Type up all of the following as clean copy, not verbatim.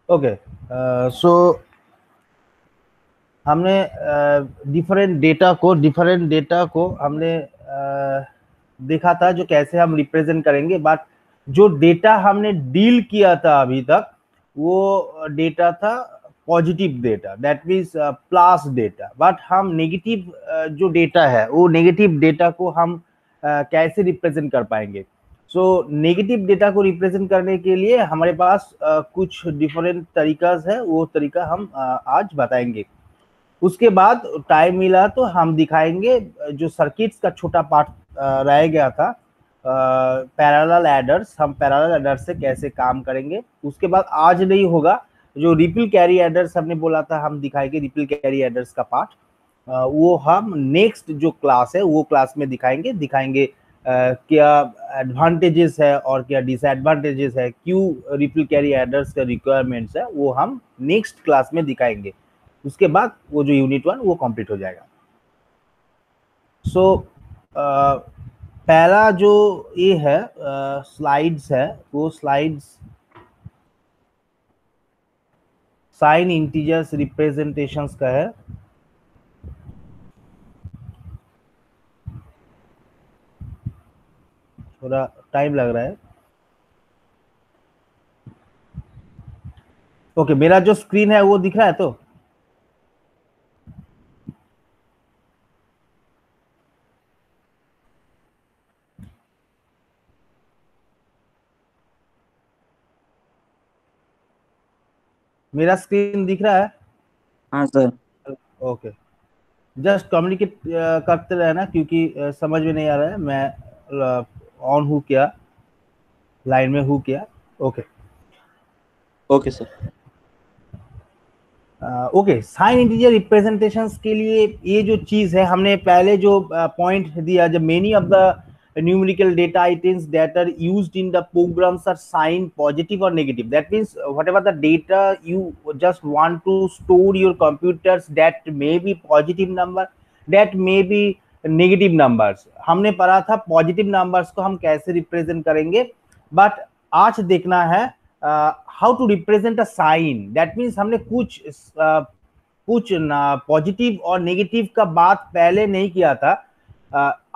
Okay, सो हमने different data को हमने देखा था जो कैसे हम रिप्रेजेंट करेंगे, बट जो डेटा हमने डील किया था अभी तक वो डेटा था positive data, that means plus data. But हम नेगेटिव जो डेटा है वो नेगेटिव डेटा को हम कैसे रिप्रेजेंट कर पाएंगे। सो नेगेटिव डेटा को रिप्रेजेंट करने के लिए हमारे पास कुछ डिफरेंट तरीका है, वो तरीका हम आज बताएंगे। उसके बाद टाइम मिला तो हम दिखाएंगे जो सर्किट्स का छोटा पार्ट रह गया था, पैरेलल एडर्स, हम पैरेलल एडर्स से कैसे काम करेंगे। उसके बाद आज नहीं होगा, जो रिपल कैरी एडर्स हमने बोला था हम दिखाएंगे, रिपल कैरी एडर्स का पार्ट वो हम नेक्स्ट जो क्लास है वो क्लास में दिखाएंगे क्या एडवांटेजेस है और क्या डिसएडवांटेजेस है, क्यों रिपल कैरी एडर्स का रिक्वायरमेंट्स है, वो हम नेक्स्ट क्लास में दिखाएंगे। उसके बाद वो जो यूनिट 1 वो कंप्लीट हो जाएगा। सो पहला जो ये है स्लाइड्स है, वो स्लाइड्स साइन इंटीजर्स रिप्रेजेंटेशंस का है। थोड़ा टाइम लग रहा है। ओके, मेरा जो स्क्रीन है वो दिख रहा है तो मेरा स्क्रीन दिख रहा है? हाँ सर। ओके, जस्ट कम्युनिकेट करते रहना, क्योंकि समझ में नहीं आ रहा है मैं ऑन हूँ क्या, लाइन में हूँ क्या। Okay okay sir. Okay, sign integer representations के लिए ये जो चीज है हमने पहले जो पॉइंट दिया, जब many of the numerical data items that are used in the programs are signed positive or negative. That means whatever the data you just want to store your computers, that may be positive number, that may be negative numbers. हमने पढ़ा था positive numbers को हम कैसे represent करेंगे, but आज देखना है how to represent a sign. That means हमने कुछ पॉजिटिव और नेगेटिव का बात पहले नहीं किया था।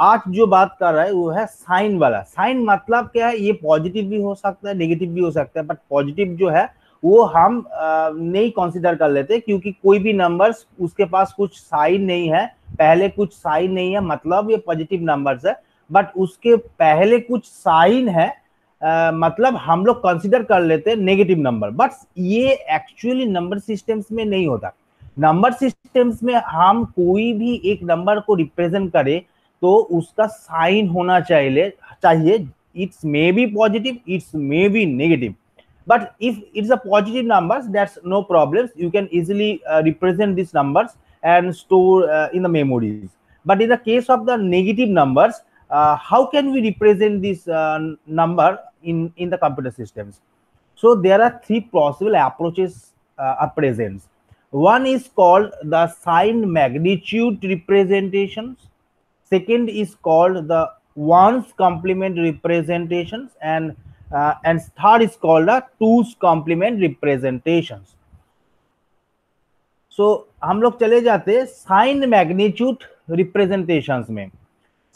आज जो बात कर रहा है वो है साइन वाला। साइन मतलब क्या है, ये पॉजिटिव भी हो सकता है नेगेटिव भी हो सकता है, बट पॉजिटिव जो है वो हम नहीं कंसीडर कर लेते, क्योंकि कोई भी नंबर्स उसके पास कुछ साइन नहीं है, पहले कुछ साइन नहीं है मतलब ये पॉजिटिव नंबर्स है। बट उसके पहले कुछ साइन है मतलब हम लोग कंसीडर कर लेते हैं नेगेटिव नंबर। बट ये एक्चुअली नंबर सिस्टम्स में नहीं होता। नंबर सिस्टम्स में हम कोई भी एक नंबर को रिप्रेजेंट करें तो उसका साइन होना चाहिए। It's may be positive, it's may be negative, but if it's a positive numbers, that's no problems, you can easily represent these numbers and store in the memories. But in the case of the negative numbers, how can we represent this number in the computer systems? So there are three possible approaches are present. One is called the sign magnitude representations, second is called the ones complement representations, and third is called the twos complement representations. So हम लोग चले जाते हैं sign magnitude representations में।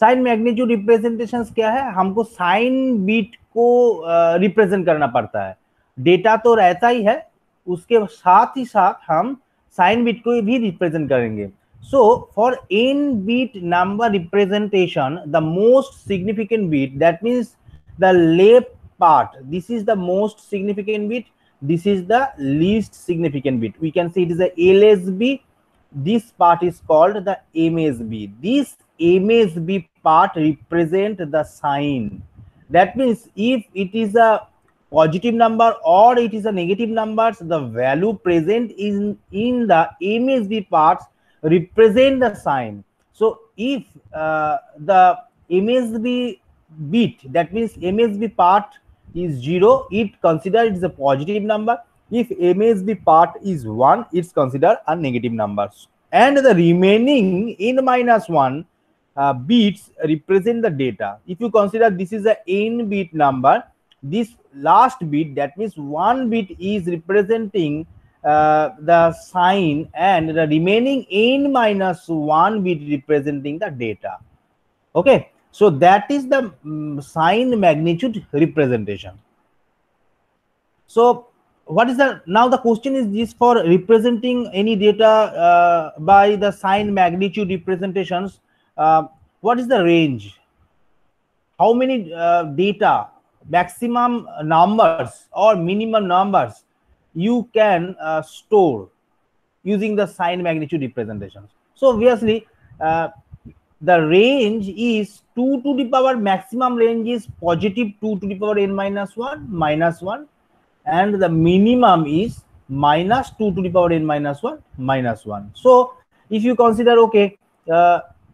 Sign magnitude representations क्या है, हमको sign bit को रिप्रेजेंट करना पड़ता है। डेटा तो रहता ही है, उसके साथ ही साथ हम साइन बीट को भी रिप्रेजेंट करेंगे। So for n bit number representation, the most significant bit, that means the left part, this is the most significant bit, this is the least significant bit. We can say it is a LSB. This part is called the MSB. This MSB part represent the sign. That means if it is a positive number or it is a negative numbers, the value present in the MSB parts represent the sign. So if the MSB bit, that means MSB part is 0, it considered it's a positive number. If MSB part is 1, it's considered a negative number. And the remaining n minus 1 bits represent the data. If you consider this is a n bit number, this last bit, that means one bit is representing the sign and the remaining n minus 1 bit representing the data. Okay, so that is the sign magnitude representation. So what is the, now the question is this, for representing any data by the sign magnitude representations, what is the range? How many data, maximum numbers or minimum numbers you can store using the sign magnitude representations? So obviously the range is 2 to the power, maximum range is positive 2 to the power n minus 1, and the minimum is minus 2 to the power n minus 1. So if you consider, okay,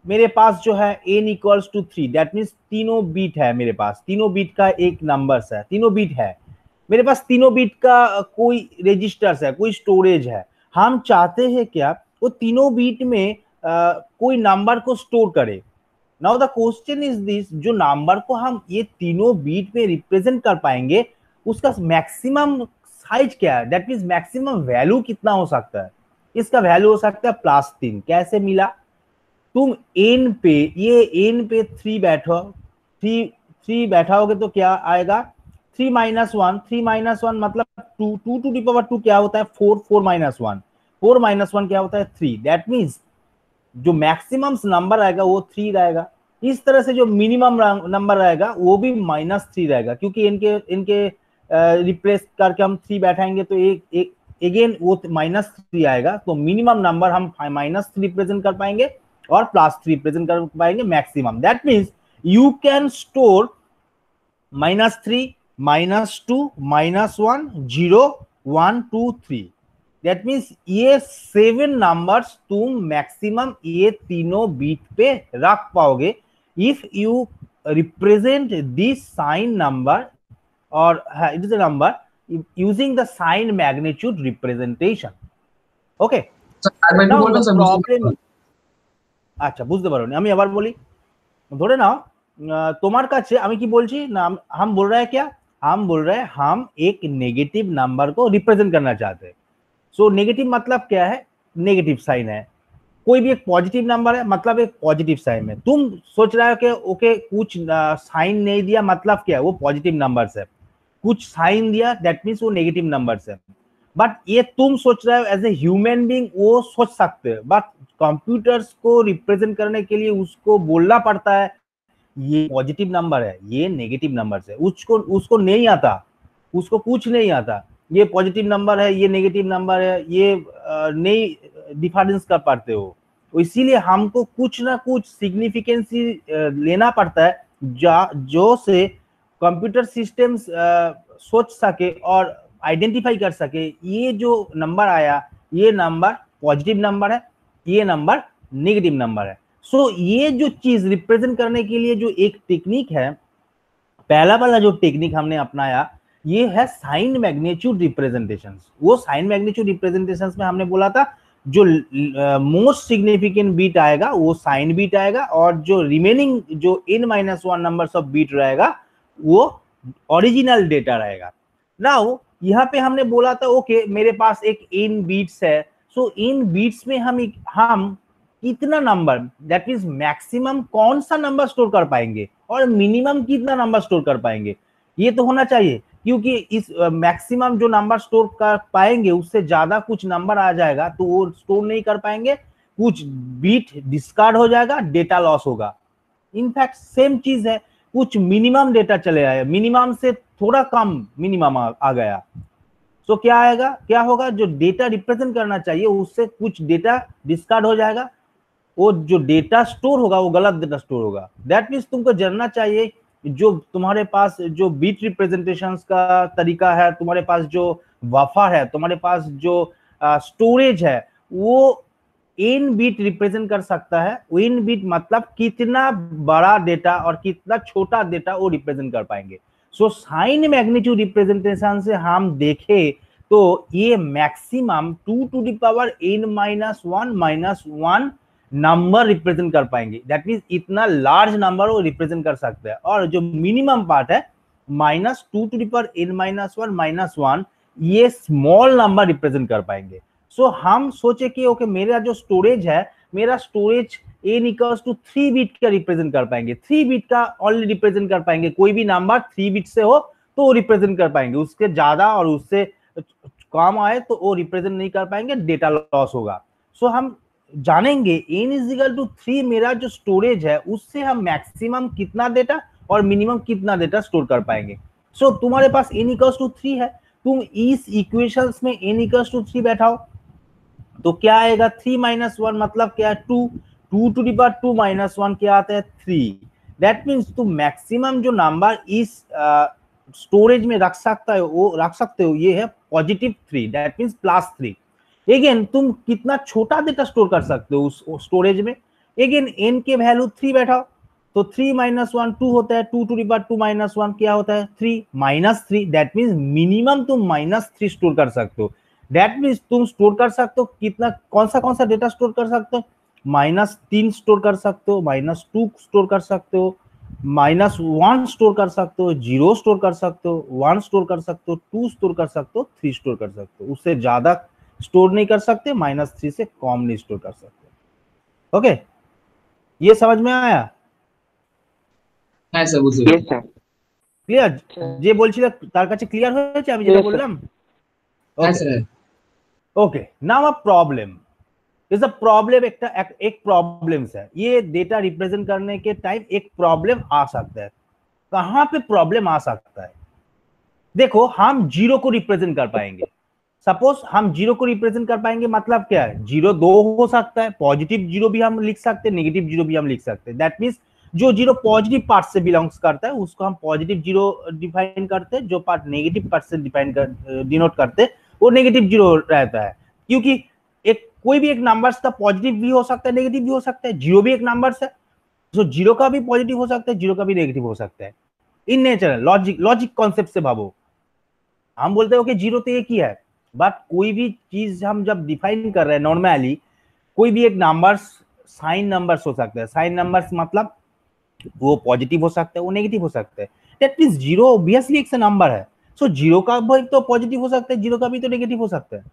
मेरे पास जो है n equals to 3, that means तीनों bit है मेरे पास, तीनों beat का एक numbers है, तीनों बीट है मेरे पास, तीनों बीट का कोई रजिस्टर्स है, कोई स्टोरेज है। हम चाहते हैं क्या, वो तीनों बीट में कोई नंबर को स्टोर करे। Now the question is this, जो नंबर को हम ये तीनों बीट में रिप्रेजेंट कर पाएंगे उसका मैक्सिमम साइज क्या है, दैट मीन्स मैक्सिमम वैल्यू कितना हो सकता है। इसका वैल्यू हो सकता है +3। कैसे मिला, तुम n पे, ये n पे 3 बैठो, 3 बैठाओगे तो क्या आएगा 3 माइनस 1, 3 माइनस 1 मतलब 2, 2 टू दी पावर 2 क्या होता है 4, 4 माइनस 1, 4 माइनस 1 क्या होता है 3। दैट मीन्स जो मैक्सिमम नंबर आएगा वो 3 रहेगा। इस तरह से जो मिनिमम नंबर रहेगा वो भी -3 रहेगा, क्योंकि इनके रिप्लेस करके हम 3 बैठाएंगे तो एक अगेन वो -3 आएगा। तो मिनिमम नंबर हम -3 रिप्रेजेंट कर पाएंगे और +3 प्रेजेंट कर पाएंगे maximum. That means you can store -3, -2, -1, 0, 1, 2, 3। That means ये 7 नंबर्स तुम मैक्सिमम ये तीनों बीट पे रख पाओगे if you represent this sign number और it is a number using the sign magnitude representation. Okay, problem, আচ্ছা বুঝতে পারোনি, আমি আবার বলি। ধরে নাও তোমার কাছে আমি কি বলছি না, हम बोल रहे हैं क्या, हम बोल रहे हैं हम एक नेगेटिव नंबर को रिप्रेजेंट करना चाहते हैं। सो नेगेटिव मतलब क्या है, नेगेटिव साइन है। कोई भी एक पॉजिटिव नंबर है मतलब एक पॉजिटिव साइन है। तुम सोच रहे हो कि ओके कुछ साइन नहीं दिया मतलब क्या है, वो पॉजिटिव नंबर्स है, कुछ साइन दिया दैट मीन्स वो नेगेटिव नंबर्स है। बट ये तुम सोच रहे हो एज ए ह्यूमन बीइंग, वो सोच सकते हो, बट कंप्यूटर्स को रिप्रेजेंट करने के लिए उसको बोलना पड़ता है ये पॉजिटिव नंबर है, ये नेगेटिव नंबर है। उसको नहीं आता, उसको कुछ नहीं आता, ये पॉजिटिव नंबर है, ये नेगेटिव नंबर है, ये नहीं डिफरेंस कर पाते हो। इसीलिए हमको कुछ ना कुछ सिग्निफिकेंसी लेना पड़ता है जो से कंप्यूटर सिस्टम्स सोच सके और आइडेंटिफाई कर सके ये जो नंबर आया ये नंबर पॉजिटिव नंबर है, ये नंबर नेगेटिव नंबर है। सो ये जो चीज रिप्रेजेंट करने के लिए जो एक टेक्निक है, पहला वाला जो टेक्निक हमने अपनाया ये है साइन मैग्नीट्यूड रिप्रेजेंटेशंस। वो साइन मैग्नीट्यूड रिप्रेजेंटेशंस में हमने बोला था जो मोस्ट सिग्निफिकेंट बीट आएगा वो साइन बीट आएगा और जो रिमेनिंग जो n-1 नंबर्स ऑफ बीट रहेगा वो ओरिजिनल डेटा रहेगा। नाउ यहाँ पे हमने बोला था ओके मेरे पास एक n बीट्स है, सो इन बीट्स में हम कितना नंबर, दैट मीन्स मैक्सिमम कौन सा नंबर स्टोर कर पाएंगे और मिनिमम कितना नंबर स्टोर कर पाएंगे, ये तो होना चाहिए। क्योंकि इस मैक्सिमम जो नंबर स्टोर कर पाएंगे उससे ज्यादा कुछ नंबर आ जाएगा तो वो स्टोर नहीं कर पाएंगे, कुछ बीट डिस्कार्ड हो जाएगा, डेटा लॉस होगा। इनफैक्ट सेम चीज है, कुछ मिनिमम डेटा चले आए, मिनिमम से थोड़ा कम मिनिमम आ गया, तो क्या आएगा, क्या होगा, जो डेटा रिप्रेजेंट करना चाहिए उससे कुछ डेटा डिस्कार्ड हो जाएगा, वो जो डेटा स्टोर होगा वो गलत डेटा स्टोर होगा। दैट मीन्स तुमको जानना चाहिए जो तुम्हारे पास जो बीट रिप्रेजेंटेशंस का तरीका है, तुम्हारे पास जो बफर है, तुम्हारे पास जो स्टोरेज है वो n बीट रिप्रेजेंट कर सकता है। n बीट मतलब कितना बड़ा डेटा और कितना छोटा डेटा वो रिप्रेजेंट कर पाएंगे। सो साइन मैग्नीट्यूड रिप्रेजेंटेशन से हम देखें तो ये maximum 2 to the power n-1 number represent कर पाएंगे। दैट मीन्स इतना लार्ज नंबर वो रिप्रेजेंट कर सकते हैं। और जो मिनिमम पार्ट है -2n-1 ये स्मॉल नंबर रिप्रेजेंट कर पाएंगे। सो हम सोचे कि ओके मेरा जो स्टोरेज है, मेरा storage n equals to 3 bit का रिप्रेजेंट कर पाएंगे, 3 बिट का ओनली रिप्रेजेंट कर पाएंगे। कोई भी नंबर 3 बिट से हो तो रिप्रेजेंट कर पाएंगे, उसके ज्यादा और उससे कम आए तो वो रिप्रेजेंट नहीं कर पाएंगे, डेटा लॉस होगा। सो हम जानेंगे n इज इक्वल टू 3 मेरा जो स्टोरेज है उससे हम मैक्सिमम कितना डेटा और मिनिमम कितना डेटा स्टोर कर पाएंगे। सो तुम्हारे पास n इक्वल्स टू 3 है, तुम इस इक्वेशंस में n इक्वल्स टू 3 बैठाओ तो क्या आएगा, 3 - 1 मतलब क्या है, 2, 2 टू द पावर 2 - 1 क्या आता है, 3। दैट मीन्स तुम मैक्सिमम जो नंबर इस स्टोरेज में रख सकता है वो रख सकते हो, ये है +3, दैट मीन्स +3। अगेन तुम कितना छोटा डेटा स्टोर कर सकते हो उस स्टोरेज में, अगेन n के वैल्यू 3 बैठाओ तो 3 - 1 2 होता है, 2 टू द पावर 2 - 1 क्या होता है, 3 -3। दैट मीन्स मिनिमम तुम -3 स्टोर कर सकते हो। दैट मीन्स तुम स्टोर कर सकते हो कितना, कौन सा डेटा स्टोर कर सकते हो, -3 स्टोर कर सकते हो, -2 स्टोर कर सकते हो, -1 स्टोर कर सकते हो, 0 स्टोर कर सकते हो, 1 स्टोर कर सकते हो, 2 स्टोर कर सकते हो, 3 स्टोर कर सकते हो। उससे ज्यादा स्टोर नहीं कर सकते, -3 से कम नहीं स्टोर कर सकते। ओके, ये समझ में आया? হ্যাঁ স্যার বুঝতে Yes, পেরেছি। sir. ক্লিয়ার? যে বলছিল তার কাছে ক্লিয়ার হয়েছে আমি যেটা Yes, sir. বললাম? হ্যাঁ okay sir. Okay, now a problem is a problem, एक प्रॉब्लम्स है, ये डेटा रिप्रेजेंट करने के टाइम एक प्रॉब्लम आ सकता है। कहां पे प्रॉब्लम आ सकता है, देखो हम जीरो को रिप्रेजेंट कर पाएंगे। सपोज हम जीरो को रिप्रेजेंट कर पाएंगे मतलब क्या है, जीरो दो हो सकता है, पॉजिटिव जीरो भी हम लिख सकते हैं, नेगेटिव जीरो भी हम लिख सकते हैं। दैट मीन्स जो जीरो पॉजिटिव पार्ट से बिलोंग्स करता है उसको हम पॉजिटिव जीरो डिफाइन करते हैं, जो पार्ट नेगेटिव पार्ट से डिनोट करते हैं वो नेगेटिव जीरो रहता है। क्योंकि एक कोई भी एक नंबर्स का पॉजिटिव भी हो सकता है, नेगेटिव भी हो सकता है, जीरो भी एक नंबर्स है, तो जीरो का भी पॉजिटिव हो सकता है, जीरो का भी नेगेटिव हो सकता है। इन नेचर लॉजिक कॉन्सेप्ट से भावो, हम बोलते हो कि जीरो तो एक ही है, बट कोई भी चीज हम जब डिफाइन कर रहे हैं नॉर्मली, कोई भी एक नंबर्स साइन नंबर्स हो सकता है, साइन नंबर्स मतलब वो पॉजिटिव हो सकता है, वो नेगेटिव हो सकता है। दैट मींस जीरो ऑब्वियसली एक नंबर है, सो जीरो का भी तो पॉजिटिव हो सकता है, जीरो का भी तो नेगेटिव हो सकता है।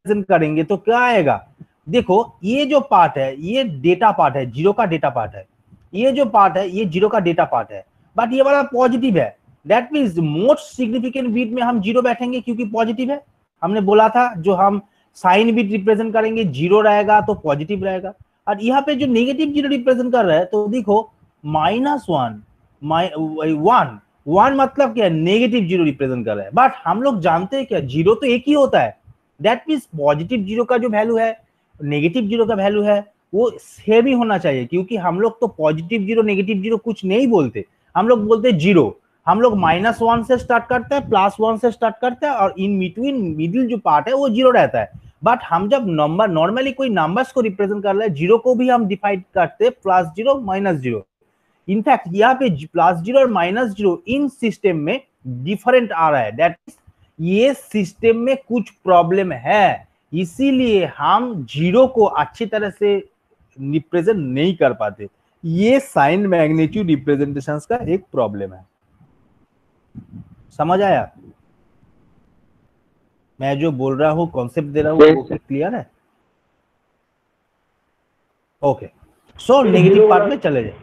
करेंगे तो क्या आएगा, देखो ये जो पार्ट है ये डेटा पार्ट है, जीरो का डेटा पार्ट है, ये जो पार्ट है ये जीरो का डेटा पार्ट है, बट ये वाला पॉजिटिव है। That means most significant bit में हम जीरो बैठेंगे क्योंकि पॉजिटिव है। हमने बोला था जो हम साइन बिट रिप्रेजेंट करेंगे जीरो रहेगा तो पॉजिटिव रहेगा, और यहाँ पे जो नेगेटिव जीरो रिप्रेजेंट कर रहा है तो देखो -1 1 1 मतलब क्या, नेगेटिव जीरो रिप्रेजेंट कर रहा है। बट हम लोग जानते हैं क्या, जीरो तो एक ही होता है। दैट मीन्स पॉजिटिव जीरो का जो वैल्यू है, नेगेटिव जीरो का वैल्यू है, वो सेम ही होना चाहिए, क्योंकि हम लोग तो पॉजिटिव जीरो नेगेटिव जीरो कुछ नहीं बोलते, हम लोग बोलते हैं जीरो। हम लोग -1 से स्टार्ट करते हैं, +1 से स्टार्ट करते हैं, और इन बिटवीन मिडिल जो पार्ट है वो जीरो रहता है। बट हम जब नंबर नॉर्मली कोई नंबर्स को रिप्रेजेंट कर रहे हैं, जीरो को भी हम डिफाइन करते हैं +0 -0। इनफैक्ट यहाँ पे +0 और -0 इन सिस्टम में डिफरेंट आ रहा है, दैट ये सिस्टम में कुछ प्रॉब्लम है, इसीलिए हम जीरो को अच्छी तरह से रिप्रेजेंट नहीं कर पाते। ये साइन मैग्नीट्यूड रिप्रेजेंटेशंस का एक प्रॉब्लम है। समझ आया मैं जो बोल रहा हूं, कॉन्सेप्ट दे रहा हूं, वो क्लियर है? ओके, सो नेगेटिव पार्ट में चले जाए।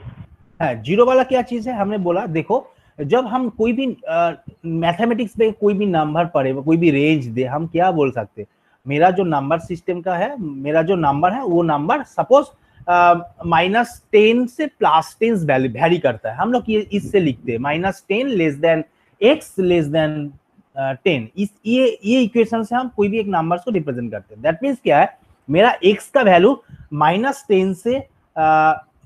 जीरो वाला क्या चीज है, हमने बोला देखो जब हम कोई भी मैथमेटिक्स में कोई भी नंबर पढ़े, कोई भी रेंज दे, हम क्या बोल सकते, मेरा जो नंबर सिस्टम का है, मेरा जो नंबर है वो नंबर सपोज -10 से +10 वैल्यू वैरी करता है, हम लोग ये इससे लिखते हैं -10 less than x less than 10। इस ये इक्वेशन से हम कोई भी एक नंबर को रिप्रेजेंट करते हैं। दैट मीन्स क्या है, मेरा x का वैल्यू -10 से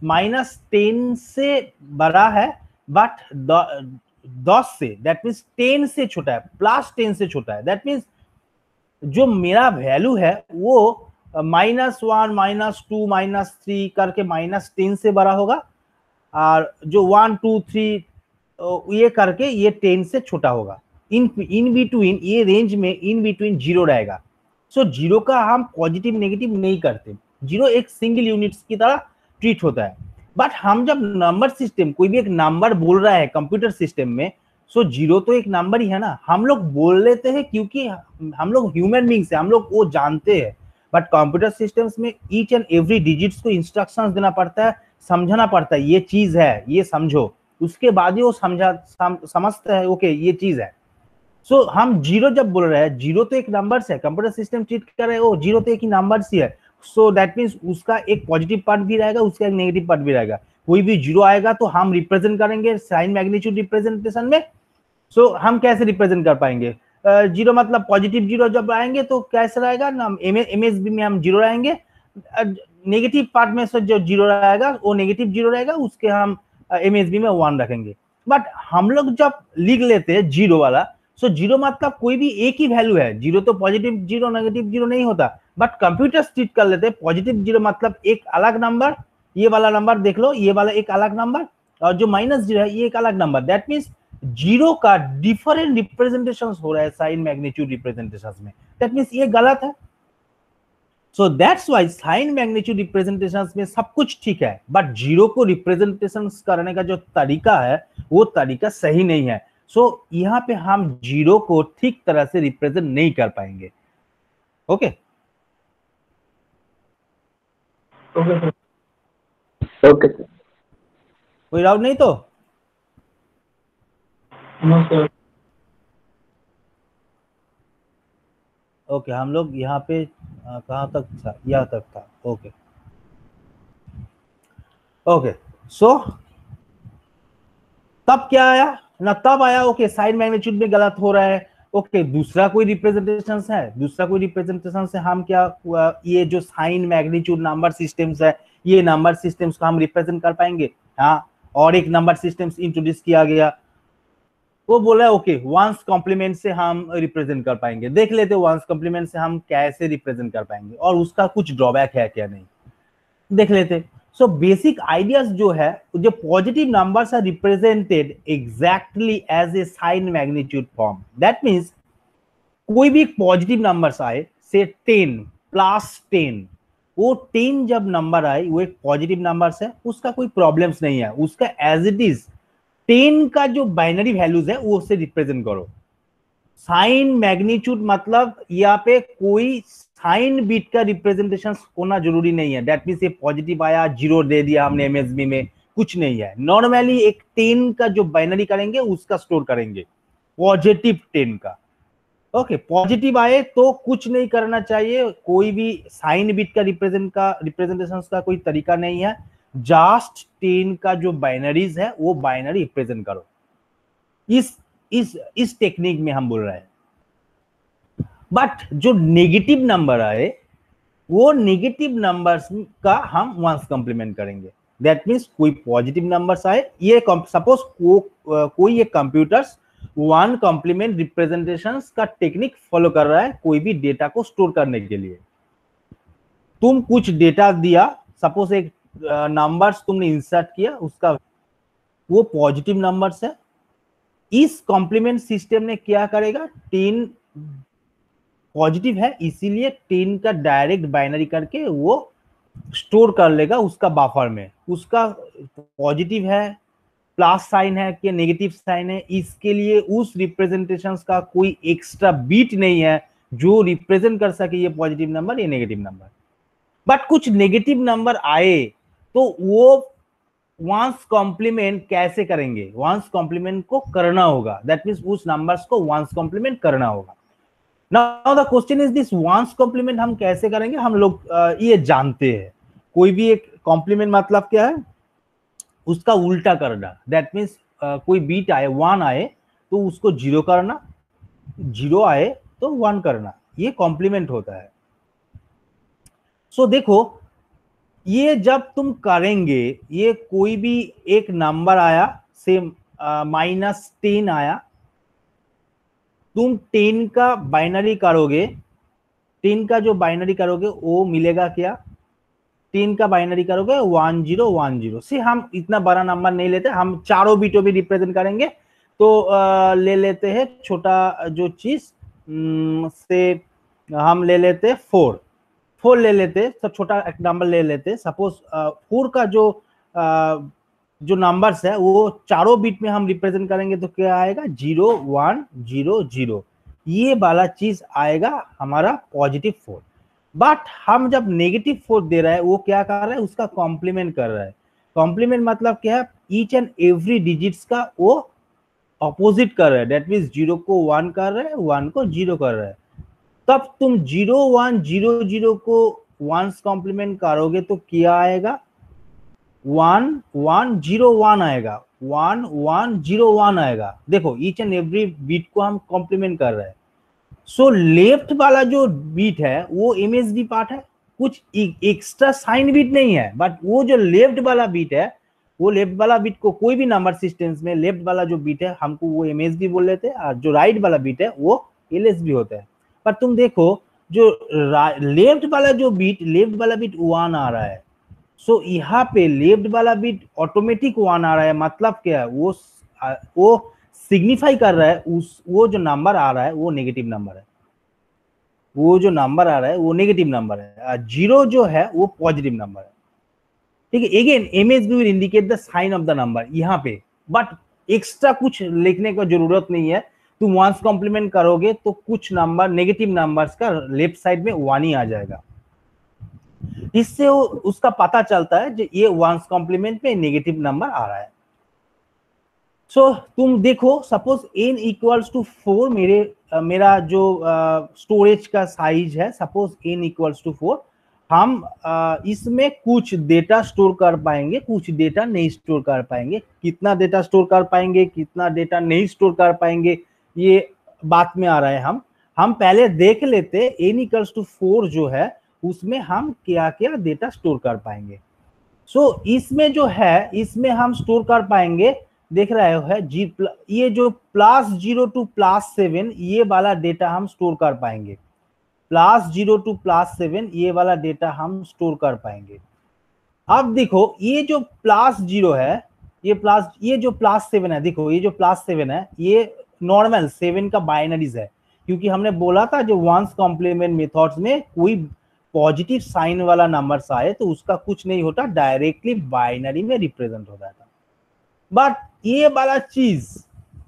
-10 से बड़ा है, बट 10 से, दैट मीन्स 10 से छोटा है, +10 से छोटा है। दैट मीन्स जो मेरा वैल्यू है वो -1 -2 -3 करके -10 से बड़ा होगा, और जो 1 2 3 ये करके ये 10 से छोटा होगा। इन बिटवीन ये रेंज में इन बिटवीन जीरो रहेगा। सो जीरो का हम पॉजिटिव नेगेटिव नहीं करते, जीरो एक सिंगल यूनिट्स की तरह ट्रीट होता है। बट हम जब नंबर सिस्टम कोई भी एक नंबर बोल रहा है कंप्यूटर सिस्टम में, सो जीरो तो एक नंबर ही है ना, हम लोग बोल लेते हैं क्योंकि हम लोग ह्यूमन बींग्स है, हम लोग वो जानते हैं। बट कंप्यूटर सिस्टम्स में ईच एंड एवरी डिजिट्स को इंस्ट्रक्शंस देना पड़ता है, समझाना पड़ता है ये चीज है, ये समझो, उसके बाद ही वो समझता है ओके ये चीज है। सो हम जीरो जब बोल रहे हैं, जीरो तो एक नंबर है, कंप्यूटर सिस्टम ट्रीट कर रहे हो जीरो तो एक ही नंबर ही है। सो दैट मीन्स उसका एक पॉजिटिव पार्ट भी रहेगा, उसका एक नेगेटिव पार्ट भी रहेगा। कोई भी जीरो आएगा तो हम रिप्रेजेंट करेंगे साइन मैग्नीट्यूड रिप्रेजेंटेशन में। सो हम कैसे रिप्रेजेंट कर पाएंगे? जीरो मतलब पॉजिटिव जीरो जब आएंगे तो कैसे रहेगा ना, एमएसबी में हम जीरो रहेंगे, नेगेटिव पार्ट में से जो जीरो रहेगा वो नेगेटिव जीरो रहेगा, उसके हम एमएसबी में वन रखेंगे। बट हम लोग जब लिख लेते हैं जीरो वाला, सो जीरो मतलब कोई भी एक ही वैल्यू है, जीरो तो पॉजिटिव जीरो नेगेटिव जीरो नहीं होता। बट कंप्यूटर ट्रीट कर लेते हैं पॉजिटिव जीरो मतलब एक अलग नंबर, ये वाला नंबर देख लो, ये वाला एक अलग नंबर, और जो माइनस जीरो है ये एक अलग नंबर। दैट मीन्स जीरो का डिफरेंट रिप्रेजेंटेशन हो रहा है साइन मैग्नीट्यूड रिप्रेजेंटेशन में, दैट मीन्स ये गलत है। So that's why sign magnitude representation में सब कुछ ठीक है, बट जीरो को रिप्रेजेंटेशन करने का जो तरीका है वो तरीका सही नहीं है। सो यहाँ पे हम जीरो को ठीक तरह से रिप्रेजेंट नहीं कर पाएंगे। Okay okay sir. कोई डाउट नहीं तो? No sir. ओके हम लोग यहाँ पे कहाँ तक था, यहाँ तक था। ओके ओके सो तब क्या आया ना, तब आया ओके साइन मैग्नीट्यूड में गलत हो रहा है। ओके दूसरा कोई रिप्रेजेंटेशन है, दूसरा कोई रिप्रेजेंटेशन से हम क्या ये जो साइन मैग्नीट्यूड नंबर सिस्टम्स है, ये नंबर सिस्टम्स को हम रिप्रेजेंट कर पाएंगे? हाँ, और एक नंबर सिस्टम्स इंट्रोड्यूस किया गया, वो बोला है ओके वंस कॉम्प्लीमेंट से हम रिप्रेजेंट कर पाएंगे। देख लेते वंस कॉम्प्लीमेंट से हम कैसे रिप्रेजेंट कर पाएंगे और उसका कुछ ड्रॉबैक है क्या नहीं, देख लेते। सो बेसिक आइडियाज जो है, जो positive numbers are represented exactly as a sign magnitude form. That means कोई भी पॉजिटिव नंबर्स आए, से 10 प्लस 10, वो 10 जब नंबर आए वो एक पॉजिटिव नंबर्स है, उसका कोई प्रॉब्लम्स नहीं है, उसका एज इट इज 10 का जो बाइनरी वैल्यूज है वो उससे रिप्रेजेंट करो। साइन मैग्नीट्यूड मतलब यहाँ पे कोई साइन बीट का रिप्रेजेंटेशन होना जरूरी नहीं है। दैट मींस ये पॉजिटिव आया जीरो दे दिया हमने एमएसबी में, कुछ नहीं है। नॉर्मली एक 10 का जो बाइनरी करेंगे उसका स्टोर करेंगे, पॉजिटिव 10 का। ओके पॉजिटिव आए तो कुछ नहीं करना चाहिए, कोई भी साइन बीट का रिप्रेजेंटेशन का कोई तरीका नहीं है, जस्ट 10 का जो बाइनरीज है वो बाइनरी रिप्रेजेंट करो। इस टेक्निक में हम बोल रहे हैं। बट जो नेगेटिव नंबर आए वो नेगेटिव नंबर्स का हम वंस कॉम्प्लीमेंट करेंगे। दैट मीन्स कोई पॉजिटिव नंबर्स आए, ये सपोज कोई एक कंप्यूटर्स वन कॉम्प्लीमेंट रिप्रेजेंटेशन का टेक्निक फॉलो कर रहा है कोई भी डेटा को स्टोर करने के लिए। तुम कुछ डेटा दिया, सपोज एक नंबर्स तुमने इंसर्ट किया, उसका वो पॉजिटिव नंबर्स है, इस कॉम्प्लीमेंट सिस्टम ने क्या करेगा, 10 पॉजिटिव है इसीलिए 10 का डायरेक्ट बाइनरी करके वो स्टोर कर लेगा उसका बफर में। उसका पॉजिटिव है, प्लस साइन है कि नेगेटिव साइन है, इसके लिए उस रिप्रेजेंटेशन का कोई एक्स्ट्रा बीट नहीं है जो रिप्रेजेंट कर सके ये पॉजिटिव नंबर ये नेगेटिव नंबर। बट कुछ नेगेटिव नंबर आए तो वो वंस कॉम्प्लीमेंट कैसे करेंगे, वंस कॉम्प्लीमेंट को करना होगा। दैट मींस उस नंबर्स को वंस कॉम्प्लीमेंट करना होगा। Now the question is this one's complement हम कैसे करेंगे? हम लोग ये जानते हैं, कोई भी एक कॉम्प्लीमेंट मतलब क्या है, उसका उल्टा करना। दैट मीन्स कोई बीट आए 1 आए तो उसको 0 करना, 0 आए तो 1 करना, ये कॉम्प्लीमेंट होता है। सो देखो ये जब तुम करेंगे, ये कोई भी एक नंबर आया से -10 आया, तुम 10 का बाइनरी करोगे, 10 का जो बाइनरी करोगे वो मिलेगा क्या, 10 का बाइनरी करोगे 1010 से। हम इतना बड़ा नंबर नहीं लेते, हम चारों बीटों भी रिप्रेजेंट करेंगे तो ले लेते हैं छोटा जो चीज से हम ले लेते हैं 4 ले लेते, सब छोटा एक नंबर ले लेते। सपोज 4 का जो जो नंबर्स है वो चारों बिट में हम रिप्रेजेंट करेंगे तो क्या आएगा 0 1 0 0, ये वाला चीज आएगा हमारा पॉजिटिव 4। बट हम जब नेगेटिव 4 दे रहा है वो क्या कर रहा है, उसका कॉम्प्लीमेंट कर रहा है। कॉम्प्लीमेंट मतलब क्या है, ईच एंड एवरी डिजिट्स का वो ऑपोजिट कर रहा है, दैट मीन्स 0 को 1 कर रहा है, 1 को 0 कर रहा है। तब तुम 0 1 0 0 को 1s कॉम्प्लीमेंट करोगे तो क्या आएगा 1 1 0 1 आएगा, 1 1 0 1 आएगा। देखो ईच एंड एवरी बीट को हम कॉम्प्लीमेंट कर रहे हैं। सो लेफ्ट वाला जो बीट है वो एमएसबी पार्ट है, कुछ एक्स्ट्रा साइन बीट नहीं है, बट वो जो लेफ्ट वाला बीट है, वो लेफ्ट वाला बीट को कोई भी नंबर सिस्टम्स में लेफ्ट वाला जो बीट है हमको वो एमएसबी बोल लेते हैं, और जो राइट वाला बीट है वो एलएसबी होता है। पर तुम देखो जो लेफ्ट वाला जो बीट, लेफ्ट वाला बीट 1 आ रहा है, सो यहाँ पे लेफ्ट वाला बीट ऑटोमेटिक 1 आ रहा है, मतलब क्या है, वो सिग्निफाई कर रहा है उस वो जो नंबर आ रहा है वो नेगेटिव नंबर है, वो जो नंबर आ रहा है वो नेगेटिव नंबर है, 0 जो है वो पॉजिटिव नंबर है। ठीक है, again MSB will indicate the sign of the number यहाँ पे, बट एक्स्ट्रा कुछ लिखने का जरूरत नहीं है। तुम वंस कॉम्प्लीमेंट करोगे तो कुछ नंबर नेगेटिव नंबर्स का लेफ्ट साइड में 1 ही आ जाएगा, इससे उसका पता चलता है जो ये वंस कॉम्प्लीमेंट में नेगेटिव नंबर आ रहा है। सो तुम देखो सपोज n इक्वल्स टू 4 मेरा जो स्टोरेज का साइज है, सपोज n इक्वल्स टू 4, हम इसमें कुछ डेटा स्टोर कर पाएंगे, कुछ डेटा नहीं स्टोर कर पाएंगे। कितना डेटा स्टोर कर पाएंगे, कितना डेटा नहीं स्टोर कर पाएंगे, ये बात में आ रहा है। हम पहले देख लेते n इक्वल्स टू 4 जो है उसमें हम क्या क्या डेटा स्टोर कर पाएंगे। सो इसमें जो है, इसमें हम स्टोर कर पाएंगे, देख रहे हो है ये जो +0 to +7 ये वाला डेटा हम स्टोर कर पाएंगे, +0 to +7 ये वाला डेटा हम स्टोर कर पाएंगे। अब देखो ये जो +0 है, ये जो +7 है, देखो ये जो +7 है ये नॉर्मल 7 का बाइनरीज है, क्योंकि हमने बोला था जो वंस कॉम्प्लीमेंट मेथड्स में कोई पॉजिटिव साइन वाला नंबर आए तो उसका कुछ नहीं होता, डायरेक्टली बाइनरी में रिप्रेजेंट होता था। बट ये वाला चीज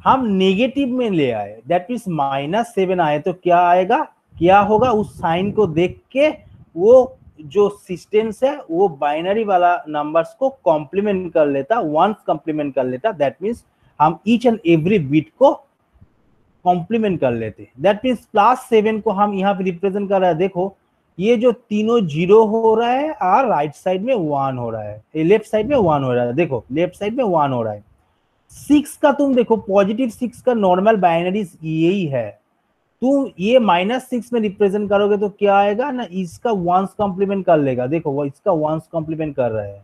हम नेगेटिव में ले आए, दैट मीन्स -7 आए तो क्या आएगा, क्या होगा, उस साइन को देख के वो जो सिस्टम्स है वो बाइनरी वाला नंबर्स को कॉम्प्लीमेंट कर लेता, वंस कॉम्प्लीमेंट कर लेता, दैट मीन्स हम ईच एंड एवरी बिट को कॉम्प्लीमेंट कर लेते। दैट मीन्स +7 को हम यहाँ पे रिप्रेजेंट कर रहे हैं, देखो ये जो तीनों 0 हो रहा है और राइट साइड में 1 हो रहा है, लेफ्ट साइड में 1 हो रहा है, देखो लेफ्ट साइड में 1 हो रहा है। 6 का तुम देखो पॉजिटिव 6 का नॉर्मल बाइनरी यही है, तुम ये -6 में रिप्रेजेंट करोगे तो क्या आएगा ना, इसका वंस कॉम्प्लीमेंट कर लेगा, देखो वो इसका वंस कॉम्प्लीमेंट कर रहा है।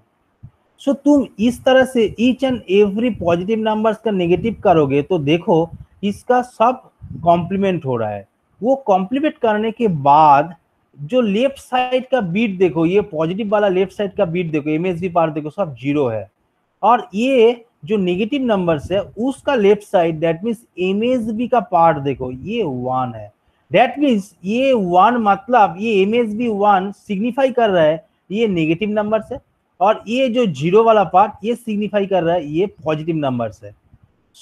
सो तुम इस तरह से each and every positive numbers का नेगेटिव करोगे तो देखो इसका सब कॉम्प्लीमेंट हो रहा है। वो कॉम्प्लीमेंट करने के बाद जो लेफ्ट साइड का बीट देखो, ये पॉजिटिव वाला लेफ्ट साइड का बीट देखो, एमएसबी पार्ट देखो सब 0 है, और ये जो नेगेटिव नंबर्स है उसका left side that means MSB का पार्ट देखो ये 1 है, दैट मीन्स ये 1 मतलब ये एमएसबी 1 सिग्निफाई कर रहा है ये नेगेटिव नंबर्स है, और ये जो 0 वाला पार्ट ये सिग्निफाई कर रहा है ये पॉजिटिव नंबर्स है।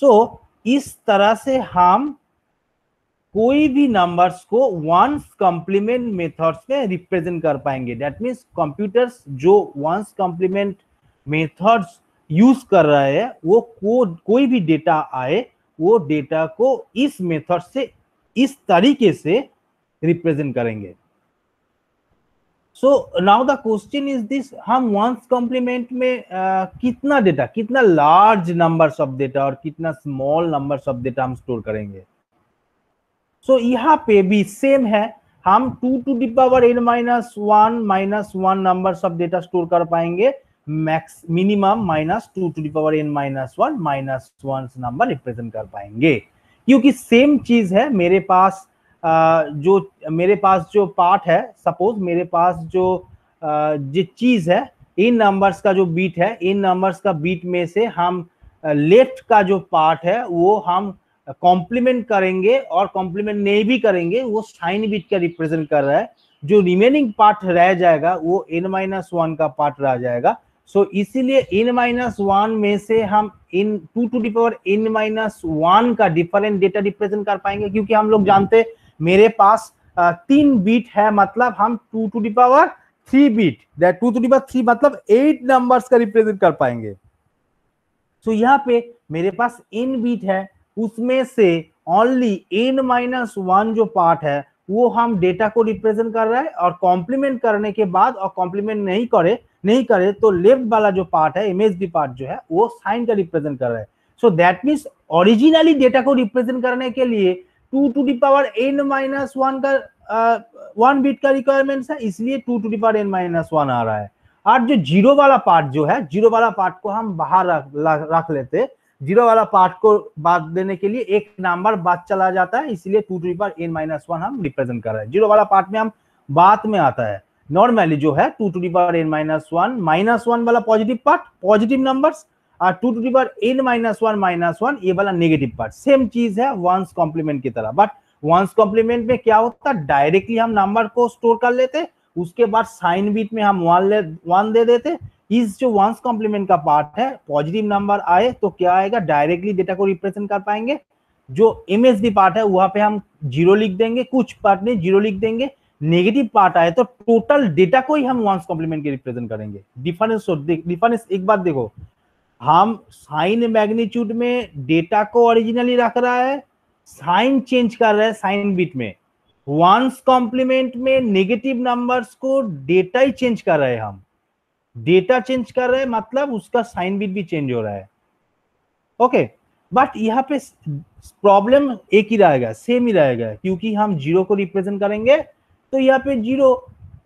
सो इस तरह से हम कोई भी नंबर्स को वंस कॉम्प्लीमेंट मेथड्स में रिप्रेजेंट कर पाएंगे। दैट मीन्स कंप्यूटर्स जो वंस कॉम्प्लीमेंट मेथड्स यूज कर रहे हैं वो कोई भी डेटा आए वो डेटा को इस मेथड से इस तरीके से रिप्रेजेंट करेंगे। So now the question is this, हम वंस कॉम्प्लीमेंट में कितना डेटा, कितना लार्ज नंबर्स ऑफ डेटा और कितना स्मॉल नंबर्स ऑफ डेटा हम स्टोर करेंगे। सो यहाँ पे भी सेम है, हम 2 to the power n - 1 numbers of data store कर पाएंगे, max minimum -2 to the power n - 1 -1 number represent कर पाएंगे, क्योंकि सेम चीज है मेरे पास। मेरे पास जो पार्ट है, सपोज मेरे पास जो चीज है, इन नंबर्स का जो बीट है, इन नंबर्स का बीट में से हम लेफ्ट का जो पार्ट है वो हम कॉम्प्लीमेंट करेंगे, और कॉम्प्लीमेंट नहीं भी करेंगे वो साइन बीट का रिप्रेजेंट कर रहा है, जो रिमेनिंग पार्ट रह जाएगा वो n - 1 का पार्ट रह जाएगा, सो इसीलिए n-1 में से हम इन 2 टू द पावर n-1 का डिफरेंट डेटा रिप्रेजेंट कर पाएंगे, क्योंकि हम लोग जानते मेरे पास 3 बीट है, मतलब हम 2 to the power 3 bit, that 2 to the power 3 मतलब 8 नंबर्स का रिप्रेजेंट कर पाएंगे। तो यहाँ पे मेरे पास n बीट है, उसमें से ओनली n-1 जो पार्ट है वो हम डेटा को रिप्रेजेंट कर रहा है, और कॉम्प्लीमेंट करने के बाद, और कॉम्प्लीमेंट नहीं करे तो लेफ्ट वाला जो पार्ट है MSB पार्ट जो है वो साइन का रिप्रेजेंट कर रहा है। So that means originally data को रिप्रेजेंट करने के लिए 2 टू द पावर n-1 का 1 बीट का रिक्वायरमेंट है, इसलिए 2 टू द पावर n-1 आ रहा है। और जो जीरो वाला पार्ट जो है, जीरो वाला पार्ट को हम बाहर रख लेते, जीरो वाला पार्ट को बाद देने के लिए एक नंबर बाद चला जाता है, इसलिए 2 टू द पावर n-1 हम रिप्रेजेंट कर रहे हैं। जीरो वाला पार्ट में हम बाद में आता है, नॉर्मली जो है 2 टू द पावर n-1 -1 वाला पॉजिटिव पार्ट, पॉजिटिव नंबर्स, और 2 टू द पावर n-1 -1 ये वाला नेगेटिव पार्ट। सेम चीज है वंस कॉम्प्लीमेंट की तरह, बट वंस कॉम्प्लीमेंट में क्या होता है, डायरेक्टली हम नंबर को स्टोर कर लेते, उसके बाद साइन बीट में हम 1 दे देते। इस जो वंस कॉम्प्लीमेंट का पार्ट है, पॉजिटिव नंबर आए तो क्या आएगा, डायरेक्टली डेटा को रिप्रेजेंट कर पाएंगे। जो MSB पार्ट है वहां पे हम 0 लिख देंगे, कुछ पार्ट में 0 लिख देंगे। नेगेटिव पार्ट आए तो टोटल डेटा को ही हम वंस कॉम्प्लीमेंट के रिप्रेजेंट करेंगे। डिफरेंस एक बात देखो, हम साइन मैग्नीट्यूड में डेटा को ओरिजिनली रख रहा है, साइन चेंज कर रहा है साइन बीट में। वंस कॉम्प्लीमेंट में नेगेटिव नंबर्स को डेटा ही चेंज कर रहे हैं, हम डेटा चेंज कर रहे हैं, मतलब उसका साइन बीट भी चेंज हो रहा है। ओके, बट यहाँ पे प्रॉब्लम एक ही रहेगा, सेम ही रहेगा, क्योंकि हम 0 को रिप्रेजेंट करेंगे तो यहाँ पे 0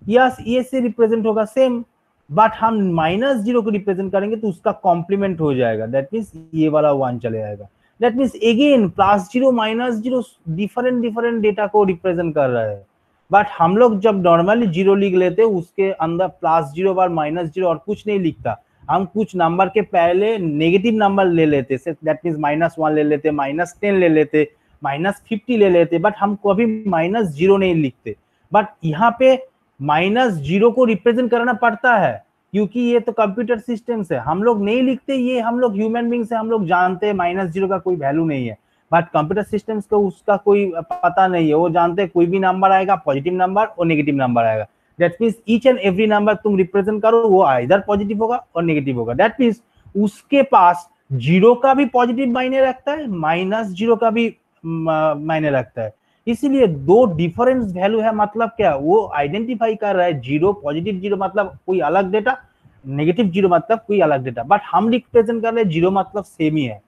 यस ये से रिप्रेजेंट होगा सेम, बट हम -0 को रिप्रेजेंट करेंगे तो उसका कॉम्प्लीमेंट हो जाएगा, दैट मीन्स ये वाला 1 चले जाएगा। That means again +0 -0 different data को रिप्रेजेंट कर रहा है। बट हम लोग जब नॉर्मली 0 लिख लेते उसके अंदर +0 बार -0 और कुछ नहीं लिखता, हम कुछ नंबर के पहले नेगेटिव नंबर ले लेते, दैट मीन्स -1 ले लेते, -10 ले लेते, -50 ले लेते, बट हम कभी -0 नहीं लिखते। बट यहाँ पे -0 को रिप्रेजेंट करना पड़ता है, क्योंकि ये तो कंप्यूटर सिस्टम्स है, हम लोग नहीं लिखते, ये हम लोग ह्यूमन बींग्स है, हम लोग जानते हैं -0 का कोई वैल्यू नहीं है। बट कंप्यूटर सिस्टम्स को उसका कोई पता नहीं है, वो जानते हैं कोई भी नंबर आएगा, पॉजिटिव नंबर और नेगेटिव नंबर आएगा। That means each and every number तुम रिप्रेजेंट करो वो आइदर पॉजिटिव होगा और नेगेटिव होगा। दैट मीन्स उसके पास 0 का भी पॉजिटिव मायने रखता है, -0 का भी मायने रखता है। इसीलिए दो डिफरेंस वैल्यू है, मतलब क्या, वो आइडेंटिफाई कर रहा है 0 पॉजिटिव 0 मतलब कोई अलग डेटा, नेगेटिव 0 मतलब कोई अलग डेटा, बट हम रिप्रेजेंट कर रहे हैं 0 मतलब सेम ही है।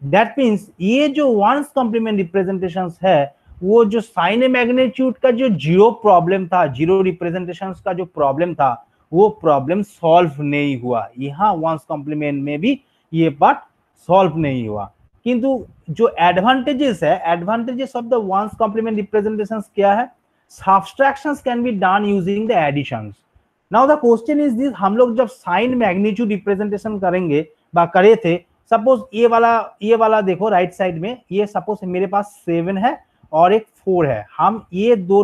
दैट मीन्स ये जो वंस कॉम्प्लीमेंट रिप्रेजेंटेशंस है, वो जो साइन मैग्नीट्यूड का जो 0 प्रॉब्लम था, 0 रिप्रेजेंटेशंस का जो प्रॉब्लम था, वो प्रॉब्लम सॉल्व नहीं हुआ। यहाँ वंस कॉम्प्लीमेंट में भी ये पार्ट सॉल्व नहीं हुआ। किंतु जो एडवांटेजेस है, advantages of the ones complement representations क्या है, subtractions can be done using the additions. Now the question is this, हम लोग जब साइन मैग्नीट्यूड रिप्रेजेंटेशन करेंगे करे थे, सपोज ये वाला देखो राइट साइड में, ये सपोज मेरे पास 7 है और एक 4 है, हम ये दो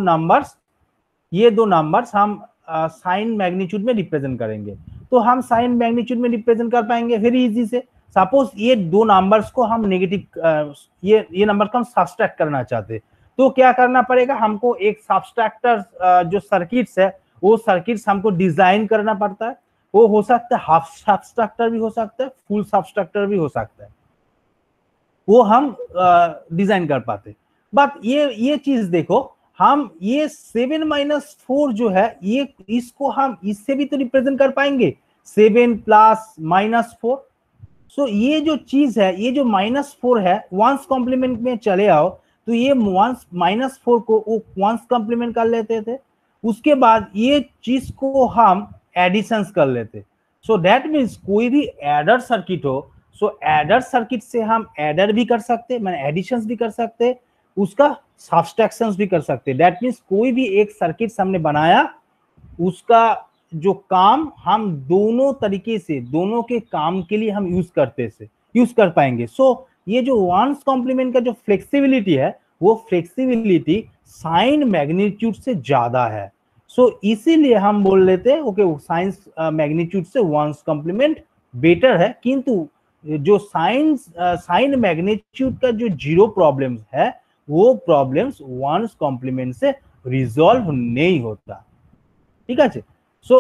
नंबर्स हम साइन मैग्नीट्यूड में रिप्रेजेंट करेंगे, तो हम साइन मैग्नीट्यूड में रिप्रेजेंट कर पाएंगे वेरी इजी से। सपोज ये दो नंबर्स को हम नेगेटिव ये नंबर को हम सब्सट्रैक्ट करना चाहते, तो क्या करना पड़ेगा, हमको एक सब्सट्रैक्टर जो सर्किट्स है वो सर्किट्स हमको डिजाइन करना पड़ता है। वो हो सकता है हाफ सब्सट्रैक्टर भी हो सकता है, फुल सब्सट्रैक्टर भी हो सकता है, वो हम डिजाइन कर पाते। बट ये चीज देखो, हम ये 7 - 4 जो है, ये इसको हम इससे भी तो रिप्रेजेंट कर पाएंगे, 7 + -4। सो ये जो चीज है, ये जो -4 है, वंस कॉम्प्लीमेंट में चले आओ तो ये -4 को वो वंस कॉम्प्लीमेंट कर लेते थे, उसके बाद ये चीज को हम एडिशंस कर लेते। सो दैट मीन्स कोई भी एडर सर्किट हो, सो एडर सर्किट से हम एडर भी कर सकते, मैंने एडिशंस भी कर सकते, उसका सब्सट्रैक्शंस भी कर सकते। दैट मीन्स कोई भी एक सर्किट हमने बनाया, उसका जो काम हम दोनों तरीके से, दोनों के काम के लिए हम यूज कर पाएंगे। सो ये जो वंस कॉम्प्लीमेंट का जो फ्लेक्सिबिलिटी है, वो फ्लेक्सिबिलिटी साइन मैग्नीट्यूड से ज्यादा है। सो इसीलिए हम बोल लेते हैं ओके साइंस मैग्नीट्यूड से वंस कॉम्प्लीमेंट बेटर है, किंतु जो साइन मैग्नीट्यूड का जो जीरो प्रॉब्लम्स है वो प्रॉब्लम्स वंस कॉम्प्लीमेंट से रिजॉल्व नहीं होता। ठीक है। सो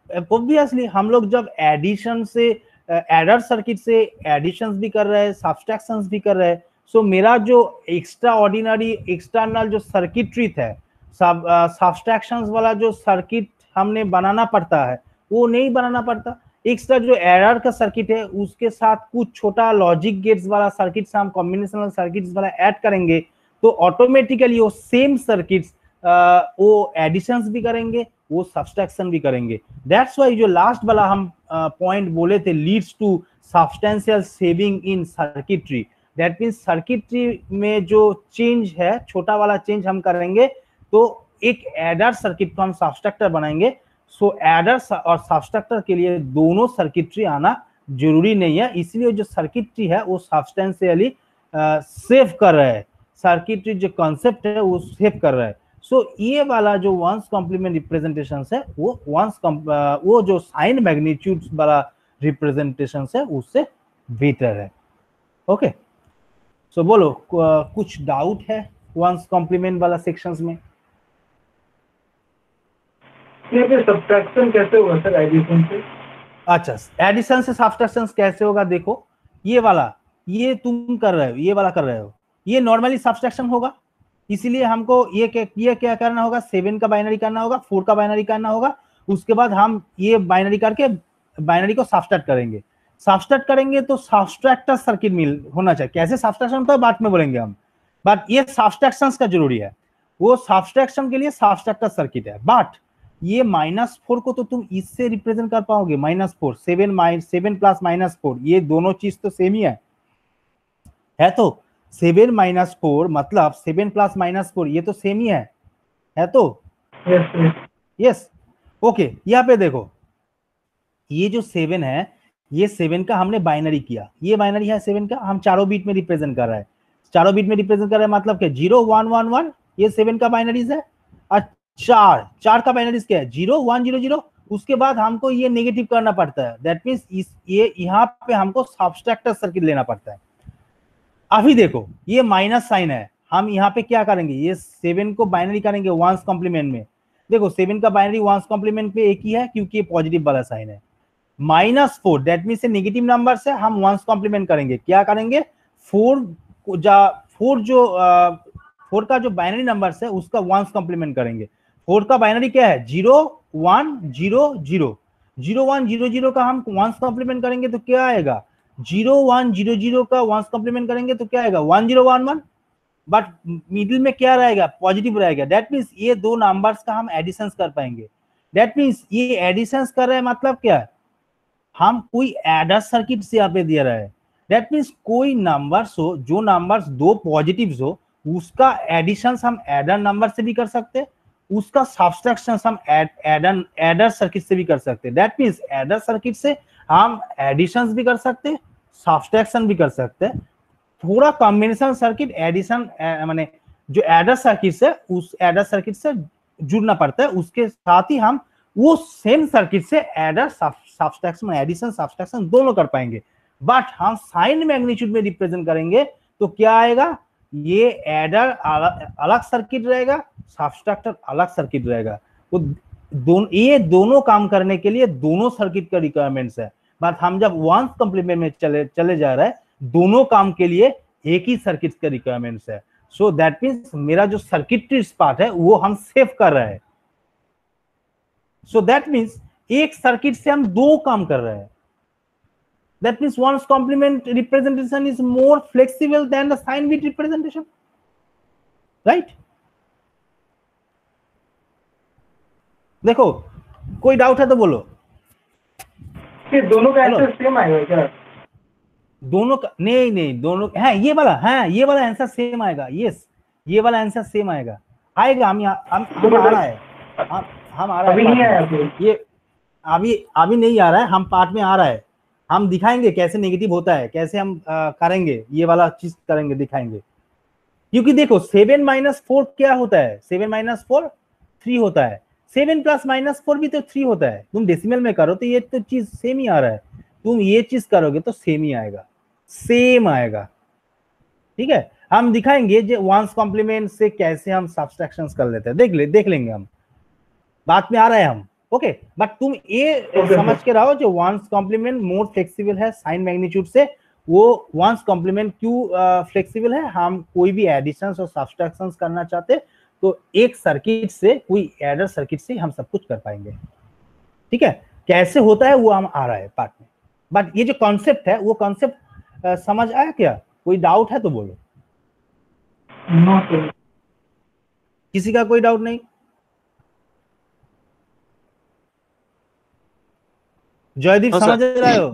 ऑब्वियसली हम लोग जब एडिशन से एडर सर्किट से एडिशंस भी कर रहे हैं, सब्सट्रैक्शंस भी कर रहे हैं, सो मेरा जो एक्स्ट्रा ऑर्डिनरी एक्सटर्नल जो सर्किटरी है, सब्सट्रैक्शंस वाला जो सर्किट हमने बनाना पड़ता है वो नहीं बनाना पड़ता। एक्स्ट्रा जो एरर का सर्किट है उसके साथ कुछ छोटा लॉजिक गेट्स वाला सर्किट हम कॉम्बिनेशनल सर्किट्स वाला ऐड करेंगे तो ऑटोमेटिकली वो सेम सर्किट्स वो एडिशंस भी करेंगे, वो सब्सट्रैक्शन भी करेंगे। दैट्स वाई जो लास्ट वाला हम पॉइंट बोले थे leads to substantial saving in circuitry, that means circuitry में जो चेंज है छोटा वाला चेंज हम करेंगे तो एक एडर सर्किट को हम सब्सट्रैक्टर बनाएंगे। सो एडर और सब्सट्रैक्टर के लिए दोनों सर्किटरी आना जरूरी नहीं है, इसलिए जो सर्किटरी है वो सब्सटेंशियली सेव कर रहा है, सर्किटरी जो कॉन्सेप्ट है वो सेव कर रहा है। सो ये वाला जो वंस कॉम्प्लीमेंट रिप्रेजेंटेशन है वो जो साइन मैग्नीट्यूड वाला रिप्रेजेंटेशन है उससे बेटर है। ओके, सो बोलो कुछ डाउट है वंस कॉम्प्लीमेंट वाला सेक्शंस में? सब्ट्रैक्शन कैसे होगा सर एडिशन से? अच्छा, एडिशन से सब्ट्रैक्शन कैसे होगा? देखो ये वाला, ये तुम कर रहे हो, ये वाला कर रहे हो, ये नॉर्मली सब्ट्रैक्शन होगा, इसीलिए हमको ये क्या करना होगा, 7 का बाइनरी करना होगा, 4 का बाइनरी करना होगा, उसके बाद हम ये बाइनरी करके बाइनरी को सब्ट्रैक्ट करेंगे। सब्ट्रैक्ट करेंगे तो सब्ट्रैक्टर सर्किट मिल होना चाहिए। कैसे सब्ट्रैक्शन होता है बाद में बोलेंगे हम, बट ये सब्ट्रैक्शन का जरूरी है, वो सब्ट्रैक्शन के लिए सब्ट्रैक्टर सर्किट है। बट ये -4 को तो तुम इससे रिप्रेजेंट कर पाओगे, -4, 7 प्लस -4, ये दोनों चीज तो सेम ही है तो 7 - 4 मतलब 7 प्लस -4 ये तो सेम ही है तो यस। ओके, यहाँ पे देखो ये जो 7 है, ये 7 का हमने बाइनरी किया, ये बाइनरी है 7 का, हम चारों बीट में रिप्रेजेंट कर रहा है, चारों बीट में रिप्रेजेंट कर रहा है मतलब क्या 0 1 1 1, ये 7 का बाइनरीज है। और चार का बाइनरीज क्या है 0 1 0 0, उसके बाद हमको ये नेगेटिव करना पड़ता है, दैट मीन्स ये यहाँ पे हमको सब्ट्रैक्टर सर्किट लेना पड़ता है। अभी देखो ये माइनस साइन है, हम यहाँ पे क्या करेंगे, ये 7 को बाइनरी करेंगे वंस कॉम्प्लीमेंट में। देखो 7 का बाइनरी वंस कॉम्प्लीमेंट पे एक ही है क्योंकि ये पॉजिटिव वाला साइन है। -4 दैट मीन्स नेगेटिव नंबर से हम वंस कॉम्प्लीमेंट करेंगे, क्या करेंगे 4 का जो बाइनरी नंबर है उसका वंस कॉम्प्लीमेंट करेंगे। 4 का बाइनरी क्या है 0 1 0 0, 0 1 0 0 का हम वंस कॉम्प्लीमेंट करेंगे तो क्या आएगा 0 1 0 0 का वंस कॉम्प्लीमेंट करेंगे तो क्या आएगा 1 0 1 1, बट मिडिल में क्या रहेगा पॉजिटिव रहेगा। दैट मीन्स ये दो नंबर्स का हम एडिशंस कर पाएंगे। दैट मीन्स ये एडिशंस कर रहे हैं मतलब क्या है, हम कोई एडर सर्किट से यहाँ पे दे रहा है। दैट मीन्स कोई नंबर्स हो, जो नंबर्स दो पॉजिटिव्स हो उसका एडिशन हम एडर नंबर से भी कर सकते हैं, उसका सब्ट्रैक्शन हम एडर सर्किट से भी कर सकते हैं। दैट मीन्स एडर सर्किट से हम एडिशन भी कर सकते हैं, सब्ट्रैक्शन भी कर सकते हैं। पूरा कॉम्बिनेशन सर्किट एडिशन माने जो एडर सर्किट से उस एडर सर्किट से जुड़ना पड़ता है, उसके साथ ही हम वो सेम सर्किट से एडर सब्ट्रैक्शन एडिशन सब्ट्रैक्शन दोनों कर पाएंगे। बट हम साइन मैग्नीट्यूड में रिप्रेजेंट करेंगे तो क्या आएगा, ये एडर अलग सर्किट रहेगा, सब्ट्रैक्टर अलग सर्किट रहेगा। वो ये दोनों काम करने के लिए दोनों सर्किट का रिक्वायरमेंट्स है। बट हम जब वंस कॉम्प्लीमेंट में चले जा रहे हैं, दोनों काम के लिए एक ही सर्किट का रिक्वायरमेंट्स है। सो दैट मीन्स मेरा जो सर्किटरी पार्ट है वो हम सेव कर रहे हैं। सो दैट मीन्स एक सर्किट से हम दो काम कर रहे हैं। That means one's complement representation is more flexible than the sine bit representation, right? देखो कोई डाउट है तो बोलो। ये दोनों का आंसर सेम आएगा क्या? दोनों का नहीं दोनों है, ये वाला आंसर सेम आएगा। यस, ये वाला आंसर सेम आएगा हम आ रहा है, हम आ रहा है, अभी नहीं आया ये अभी नहीं आ रहा है, हम पार्ट में आ रहा है। हम दिखाएंगे कैसे नेगेटिव होता है, कैसे हम करेंगे, ये वाला चीज करेंगे, दिखाएंगे। क्योंकि देखो 7 - 4 क्या होता है, 7 - 4 3 होता है, 7 प्लस माइनस 4 भी तो 3 होता है। तुम डेसिमल में करो तो ये तो चीज सेम ही आ रहा है, तुम ये चीज करोगे तो सेम ही आएगा, सेम आएगा। ठीक है, हम दिखाएंगे जो वंस कॉम्प्लीमेंट से कैसे हम सब्सट्रैक्शंस कर लेते हैं, देख लेंगे हम, बात में आ रहा है हम। ओके, बट तुम ये समझ के रहो जो वंस कॉम्प्लीमेंट मोर फ्लेक्सिबल है साइन मैग्नीट्यूड से। वो वंस कॉम्प्लीमेंट क्यों फ्लेक्सिबल है, हम कोई भी एडिशन और सब्सट्रैक्शंस करना चाहते तो एक सर्किट से, कोई एडर सर्किट से हम सब कुछ कर पाएंगे। ठीक है, कैसे होता है वो हम आ रहा है पार्ट में, बट ये जो कॉन्सेप्ट है वो कॉन्सेप्ट समझ आया क्या? कोई डाउट है तो बोलो। No sir. किसी का कोई डाउट नहीं? जयदीप हाँ समझ सर। रहे हो?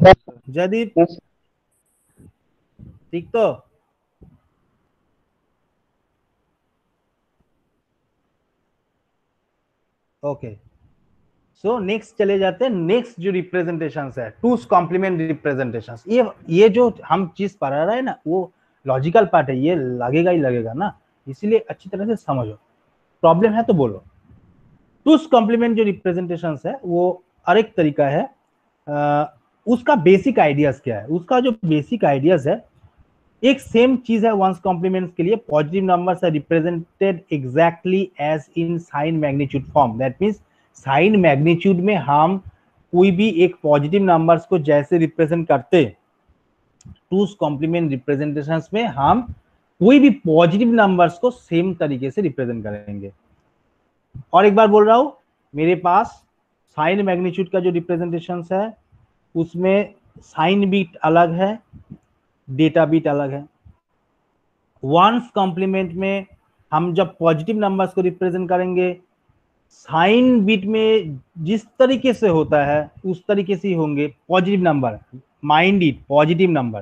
जयदीप ठीक तो? ओके, सो नेक्स्ट चले जाते हैं। नेक्स्ट जो रिप्रेजेंटेशन है टूस कॉम्प्लीमेंट रिप्रेजेंटेशन, ये जो हम चीज पढ़ा रहे हैं ना वो लॉजिकल पार्ट है, ये लगेगा ही लगेगा ना, इसीलिए अच्छी तरह से समझो। प्रॉब्लम है तो बोलो। टूस कॉम्प्लीमेंट जो रिप्रेजेंटेशन है वो और एक तरीका है। उसका बेसिक आइडियाज क्या है? उसका जो बेसिक आइडियाज है, एक सेम चीज है वंस कॉम्प्लीमेंट्स के लिए। Positive numbers are represented exactly as in sign magnitude form. That means sign magnitude में हम कोई भी एक पॉजिटिव नंबर्स को जैसे रिप्रेजेंट करते, टूस कॉम्प्लीमेंट रिप्रेजेंटेशंस में हम कोई भी पॉजिटिव नंबर्स को सेम तरीके से रिप्रेजेंट करेंगे। और एक बार बोल रहा हूं, मेरे पास साइन मैग्नीट्यूड का जो रिप्रेजेंटेशन है उसमें साइन बीट अलग है, डेटा बीट अलग है। वंस कॉम्प्लीमेंट में हम जब पॉजिटिव नंबर्स को रिप्रेजेंट करेंगे, साइन बीट में जिस तरीके से होता है उस तरीके से ही होंगे positive number, mind it positive number.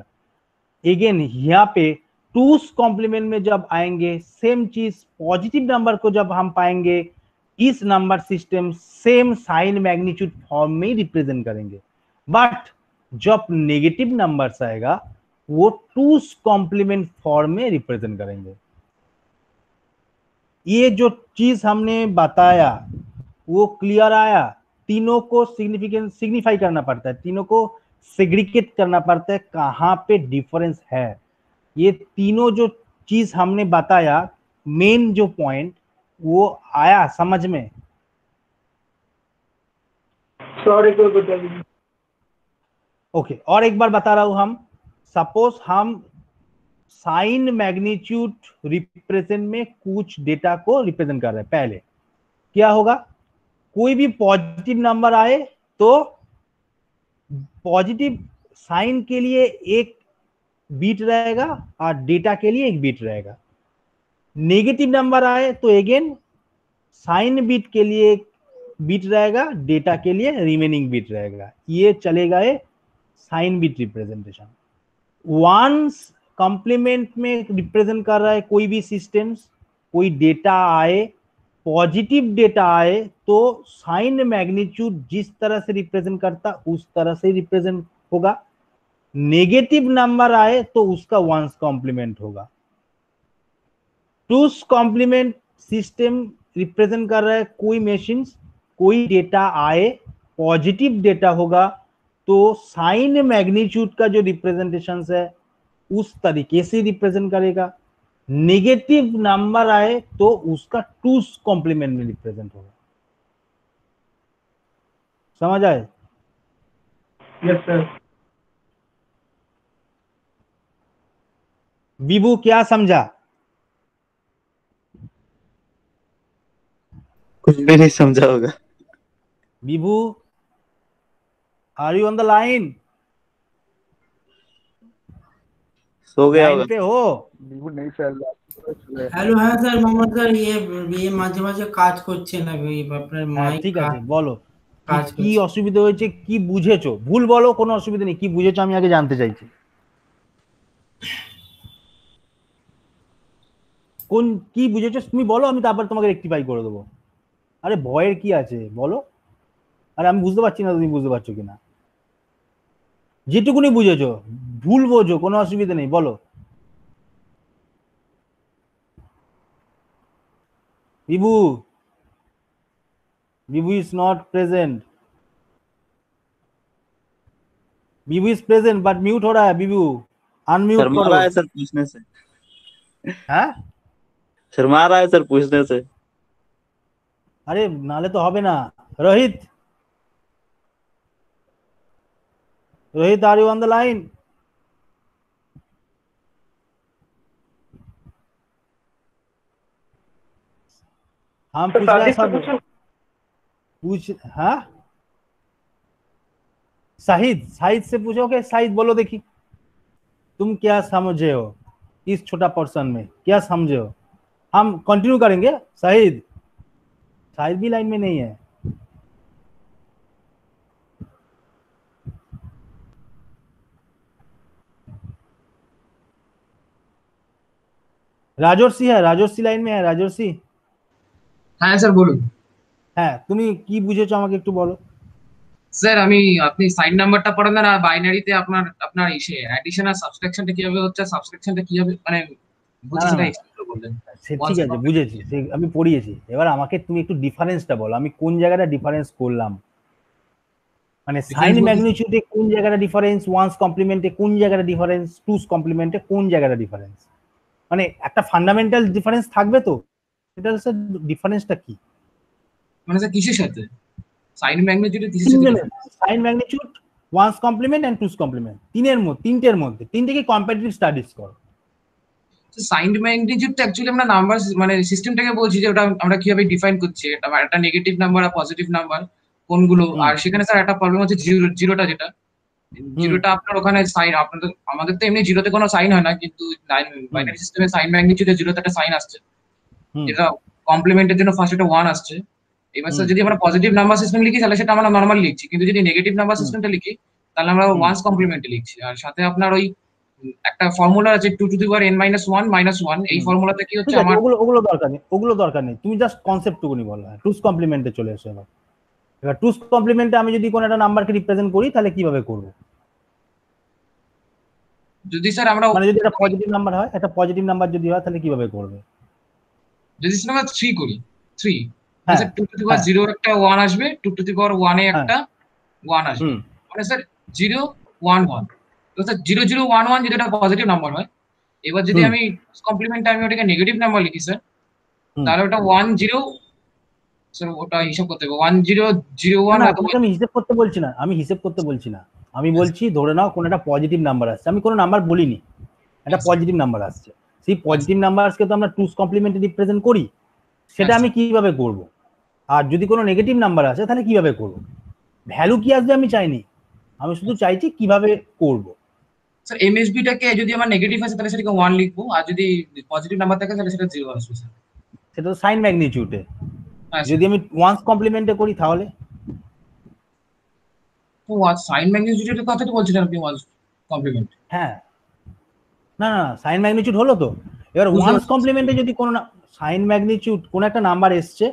Again यहाँ पे टूस कॉम्प्लीमेंट में जब आएंगे सेम चीज, पॉजिटिव नंबर को जब हम पाएंगे इस number system same sign magnitude form में रिप्रेजेंट करेंगे। बट जब नेगेटिव नंबर्स आएगा वो टूस कॉम्प्लीमेंट फॉर्म में रिप्रेजेंट करेंगे। ये जो चीज हमने बताया वो क्लियर आया? तीनों को सिग्निफाई करना पड़ता है, तीनों को सेग्रीगेट करना पड़ता है कहां पे डिफरेंस है। ये तीनों जो चीज हमने बताया, मेन जो पॉइंट वो आया समझ में? सॉरी कोई बता दीजिए। ओके, और एक बार बता रहा हूं हम, सपोज हम साइन मैग्नीट्यूड रिप्रेजेंट में कुछ डेटा को रिप्रेजेंट कर रहे हैं। पहले क्या होगा, कोई भी पॉजिटिव नंबर आए तो पॉजिटिव साइन के लिए एक बीट रहेगा और डेटा के लिए एक बीट रहेगा। नेगेटिव नंबर आए तो अगेन साइन बीट के लिए एक बीट रहेगा, डेटा के लिए रिमेनिंग बीट रहेगा। ये चलेगा ये sign bit representation. One's complement में रिप्रेजेंट कर रहा है कोई भी सिस्टम्स, कोई डेटा आए, पॉजिटिव डेटा आए तो साइन मैग्नीट्यूड जिस तरह से रिप्रेजेंट करता उस तरह से रिप्रेजेंट होगा। नेगेटिव नंबर आए तो उसका वंस कॉम्प्लीमेंट होगा। टूस कॉम्प्लीमेंट सिस्टम रिप्रेजेंट कर रहा है कोई मशीन, कोई डेटा आए, पॉजिटिव डेटा होगा तो साइन मैग्नीट्यूड का जो रिप्रेजेंटेशन है उस तरीके से रिप्रेजेंट करेगा। नेगेटिव नंबर आए तो उसका टूस कॉम्प्लीमेंट में रिप्रेजेंट होगा। समझ आए? Yes sir. विभू क्या समझा? कुछ भी नहीं समझा होगा। Vibhu, are you on the line? सो गया लाइन होगा। पे हो? नहीं सर। হ্যালো হ্যাঁ স্যার মোহাম্মদ স্যার মাঝে মাঝে কাজ করছে না আপনার হ্যাঁ মাইক ঠিক আছে, বলো কাজ কি করছে। অসুবিধা হয়েছে, কি বুঝেছো? ভুল বলো, কোনো অসুবিধা নেই, কি বুঝেছো আমি আগে জানতে চাইছি। কোন কি বুঝেছো তুমি বলো, আমি তারপর তোমাকে রেকটিফাই করে দেবো। আরে ভয়ের কি আছে বলো। আরে আমি বুঝতে পারছি না তুমি বুঝতে পারছো কিনা। যেটুকুনি বুঝেছো, ভুল বোঝো, কোনো অসুবিধা নেই, বলো। বিভু Bibu is not present. Bibu is present but mute हो रहा है Bibu. Unmute शर्मा करो. रहा है सर पूछने से, हाँ? शर्मा रहा है सर पूछने से। अरे नाले तो হবে ना. Rohit. Rohit, are you on the line? हम तो पूछ रहे हैं सादिक से सब. पूछो। पूछ. हाँ, शाहिद. शाहिद से पूछोगे. शाहिद बोलो देखी, तुम क्या समझे हो इस छोटा पोर्शन में, क्या समझे हो? हम कंटिन्यू करेंगे. शाहिद. शाहिद भी लाइन में नहीं है. রাজর্ষি হ্যাঁ, রাজর্ষি লাইন মে হ্যাঁ. রাজর্ষি হ্যাঁ স্যার বলুন। হ্যাঁ, তুমি কি বুঝেছো আমাকে একটু বলো. স্যার আপনি সাইন নাম্বারটা পড়েন না, বাইনারিতে আপনার আপনার ইসে অ্যাডিশন আর সাবট্রাকশনটা কিভাবে হচ্ছে, সাবট্রাকশনটা কিভাবে মানে বুঝছি সেটা এক্সপ্লেন করে বললেন। সে ঠিক আছে, বুঝেছি, সে আমি পড়িয়েছি. এবার আমাকে তুমি একটু ডিফারেন্সটা বলো, আমি কোন জায়গাটা ডিফারেন্স করলাম, মানে সাইন ম্যাগনিটিউডে কোন জায়গাটা ডিফারেন্স, ওয়ান্স কমপ্লিমেন্টে কোন জায়গাটা ডিফারেন্স, টুস কমপ্লিমেন্টে কোন জায়গাটা ডিফারেন্স, মানে একটা ফান্ডামেন্টাল ডিফারেন্স থাকবে তো, এটা স্যার ডিফারেন্সটা কি? মানে স্যার কিসের সাথে সাইন ম্যাগনিটিউড কিসের সাথে? Sign magnitude, one's complement and two's complement, তিনটের মধ্যে তিনটেকে কম্পারেটিভ স্টাডিজ করো. সাইন ম্যাগনিটিউডটা অ্যাকচুয়ালি আমরা নাম্বার মানে সিস্টেমটাকে বলছি যে ওটা আমরা কিভাবে ডিফাইন করছি, একটা নেগেটিভ নাম্বার আর পজিটিভ নাম্বার কোনগুলো। আর সেখানে স্যার একটা প্রবলেম হচ্ছে জিরোটা, যেটা জিরোটা আপনার ওখানে সাইন, আপনাদের আমাদের তো এমনি জিরোতে কোনো সাইন হয় না, কিন্তু বাইনারি সিস্টেমে সাইন ম্যাগনিটিউডে জিরোতে একটা সাইন আসছে, যেটা কমপ্লিমেন্টের জন্য ফার্স্ট একটা 1 আসছে। এবার স্যার যদি আমরা পজিটিভ নাম্বার সিস্টেম লিখি তাহলে সেটা আমরা নরমাল লিখছি, কিন্তু যদি নেগেটিভ নাম্বার সিস্টেমটা লিখি তাহলে আমরা ওয়ান্স কমপ্লিমেন্টে লিখছি। আর সাথে আপনার ওই একটা ফর্মুলা আছে 2 টু দি পাওয়ার n - 1 - 1, এই ফর্মুলাতে কি হচ্ছে আমার ওগুলো দরকার নেই, তুমি জাস্ট কনসেপ্টটুকুনি বলো. টুস কমপ্লিমেন্টে চলে এসো. এবার টুস কমপ্লিমেন্টে আমি যদি কোনো একটা নাম্বারকে রিপ্রেজেন্ট করি তাহলে কিভাবে করব? যদি স্যার আমরা মানে যদি একটা পজিটিভ নাম্বার হয়, একটা পজিটিভ নাম্বার যদি হয় তাহলে কিভাবে করবে? যদি স্যার আমরা 3 করি, 3 স্যার 2 টু দি পাওয়ার 0 একটা 1 আসবে, 2 টু দি পাওয়ার 1 এ একটা 1 আসবে, মানে স্যার 0 1 1। তো স্যার 0 0 1 1 যদি এটা পজিটিভ নাম্বার হয়, এবার যদি আমি কমপ্লিমেন্টে আমি ওটাকে নেগেটিভ নাম্বার লিখি স্যার, তাহলে ওটা 1 0 স্যার ওটা হিসাব করতে হবে 1 0 0 1। আমি হিসাব করতে বলছি না, আমি বলছি ধরে নাও কোন একটা পজিটিভ নাম্বার আসছে, আমি কোনো নাম্বার বলিনি, একটা পজিটিভ নাম্বার আসছে, সেই পজিটিভ নাম্বারকে তো আমরা টুস কমপ্লিমেন্টে রিপ্রেজেন্ট করি, সেটা আমি কিভাবে করব? আর যদি কোনো নেগেটিভ নাম্বার আসে তাহলে কিভাবে করব? ভ্যালু কি আসবে আমি চাইনি, আমি শুধু চাইছি কিভাবে করব. স্যার এমএসবিটাকে যদি আমার নেগেটিভ আসে তাহলে সেটাকে 1 লিখবো, আর যদি পজিটিভ নাম্বার থাকে তাহলে সেটা 0 আসবে স্যার। সেটা তো সাইন ম্যাগনিটিউডে, যদি আমি ওয়ান্স কমপ্লিমেন্টে করি তাহলে তো সাইন ম্যাগনিটিউডের কথা তো বলছিলেন আপনি, ওয়ান্স কমপ্লিমেন্ট। হ্যাঁ, না সাইন ম্যাগনিটিউড হলো তো। এবার ওয়ান্স কমপ্লিমেন্টে যদি কোনো সাইন ম্যাগনিটিউড, কোন একটা নাম্বার এসছে,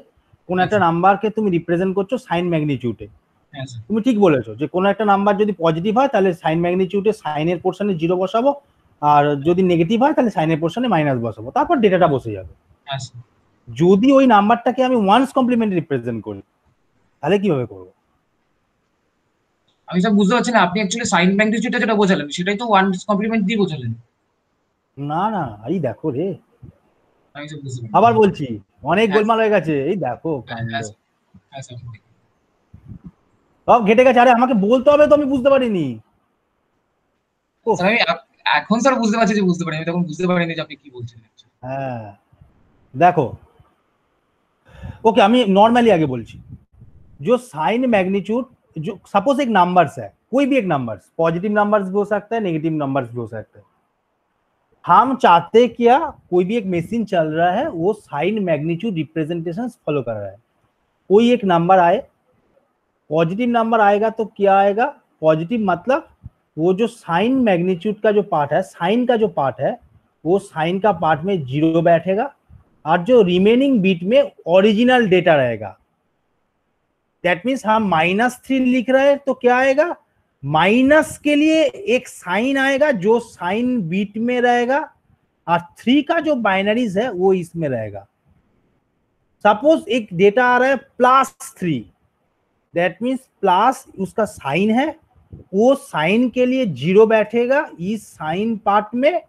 কোন একটা নাম্বারকে তুমি রিপ্রেজেন্ট করছো সাইন ম্যাগনিটিউডে, তুমি ঠিক বলেছো যে কোনো একটা নাম্বার যদি পজিটিভ হয় তাহলে সাইন ম্যাগনিটিউডে সাইনের পোরশনে 0 বসাবো, আর যদি নেগেটিভ হয় তাহলে সাইনের পোরশনে মাইনাস বসাবো, তারপর ডেটাটা বসে যাবে. যদি ওই নাম্বারটাকে আমি ওয়ান্স কমপ্লিমেন্ট রিপ্রেজেন্ট করি তাহলে কিভাবে করব? আমি স্যার বুঝতে পারছি না, আপনি অ্যাকচুয়ালি সাইন ম্যাগনিটিউডটা যেটা বোঝালেন সেটাই তো ওয়ান্স কমপ্লিমেন্ট দিয়ে বোঝালেন। না এই দেখো রে, আমি স্যার বুঝতে পারছি, আবার বলছি অনেক গোলমাল হয়ে গেছে, এই দেখো কাণ্ড, সব ঘেটে গেছে. আরে আমাকে বলতে হবে তো, আমি বুঝতে পারিনি. আমি এখন স্যার বুঝতে পারছি যে বুঝতে পারিনি, আমি তখন বুঝতে পারিনি যে আপনি কি বলছেন। হ্যাঁ देखो, ओके আমি नॉर्मली आगे बोलছি, जो साइन मैग्नीट्यूड, जो सपोज एक नंबर्स है, कोई भी एक नंबर्स, पॉजिटिव नंबर्स भी हो सकता है, नेगेटिव नंबर्स भी हो सकते हैं. हम चाहते क्या, कोई भी एक मशीन चल रहा है वो साइन मैग्नीट्यूड रिप्रेजेंटेशन फॉलो कर रहा है. कोई एक नंबर आए, पॉजिटिव नंबर आएगा तो क्या आएगा, पॉजिटिव मतलब वो जो साइन मैग्नीट्यूड का जो पार्ट है, साइन का जो पार्ट है, वो साइन का पार्ट में 0 बैठेगा, और जो रिमेनिंग बीट में ओरिजिनल डेटा रहेगा. दैट मीन्स हम -3 लिख रहे हैं तो क्या आएगा, माइनस के लिए एक साइन आएगा जो साइन बीट में रहेगा, और 3 का जो बाइनरीज है वो इसमें रहेगा. सपोज एक डेटा आ रहा है +3, दैट मीन्स प्लस उसका साइन है, वो साइन के लिए 0 बैठेगा इस साइन पार्ट में,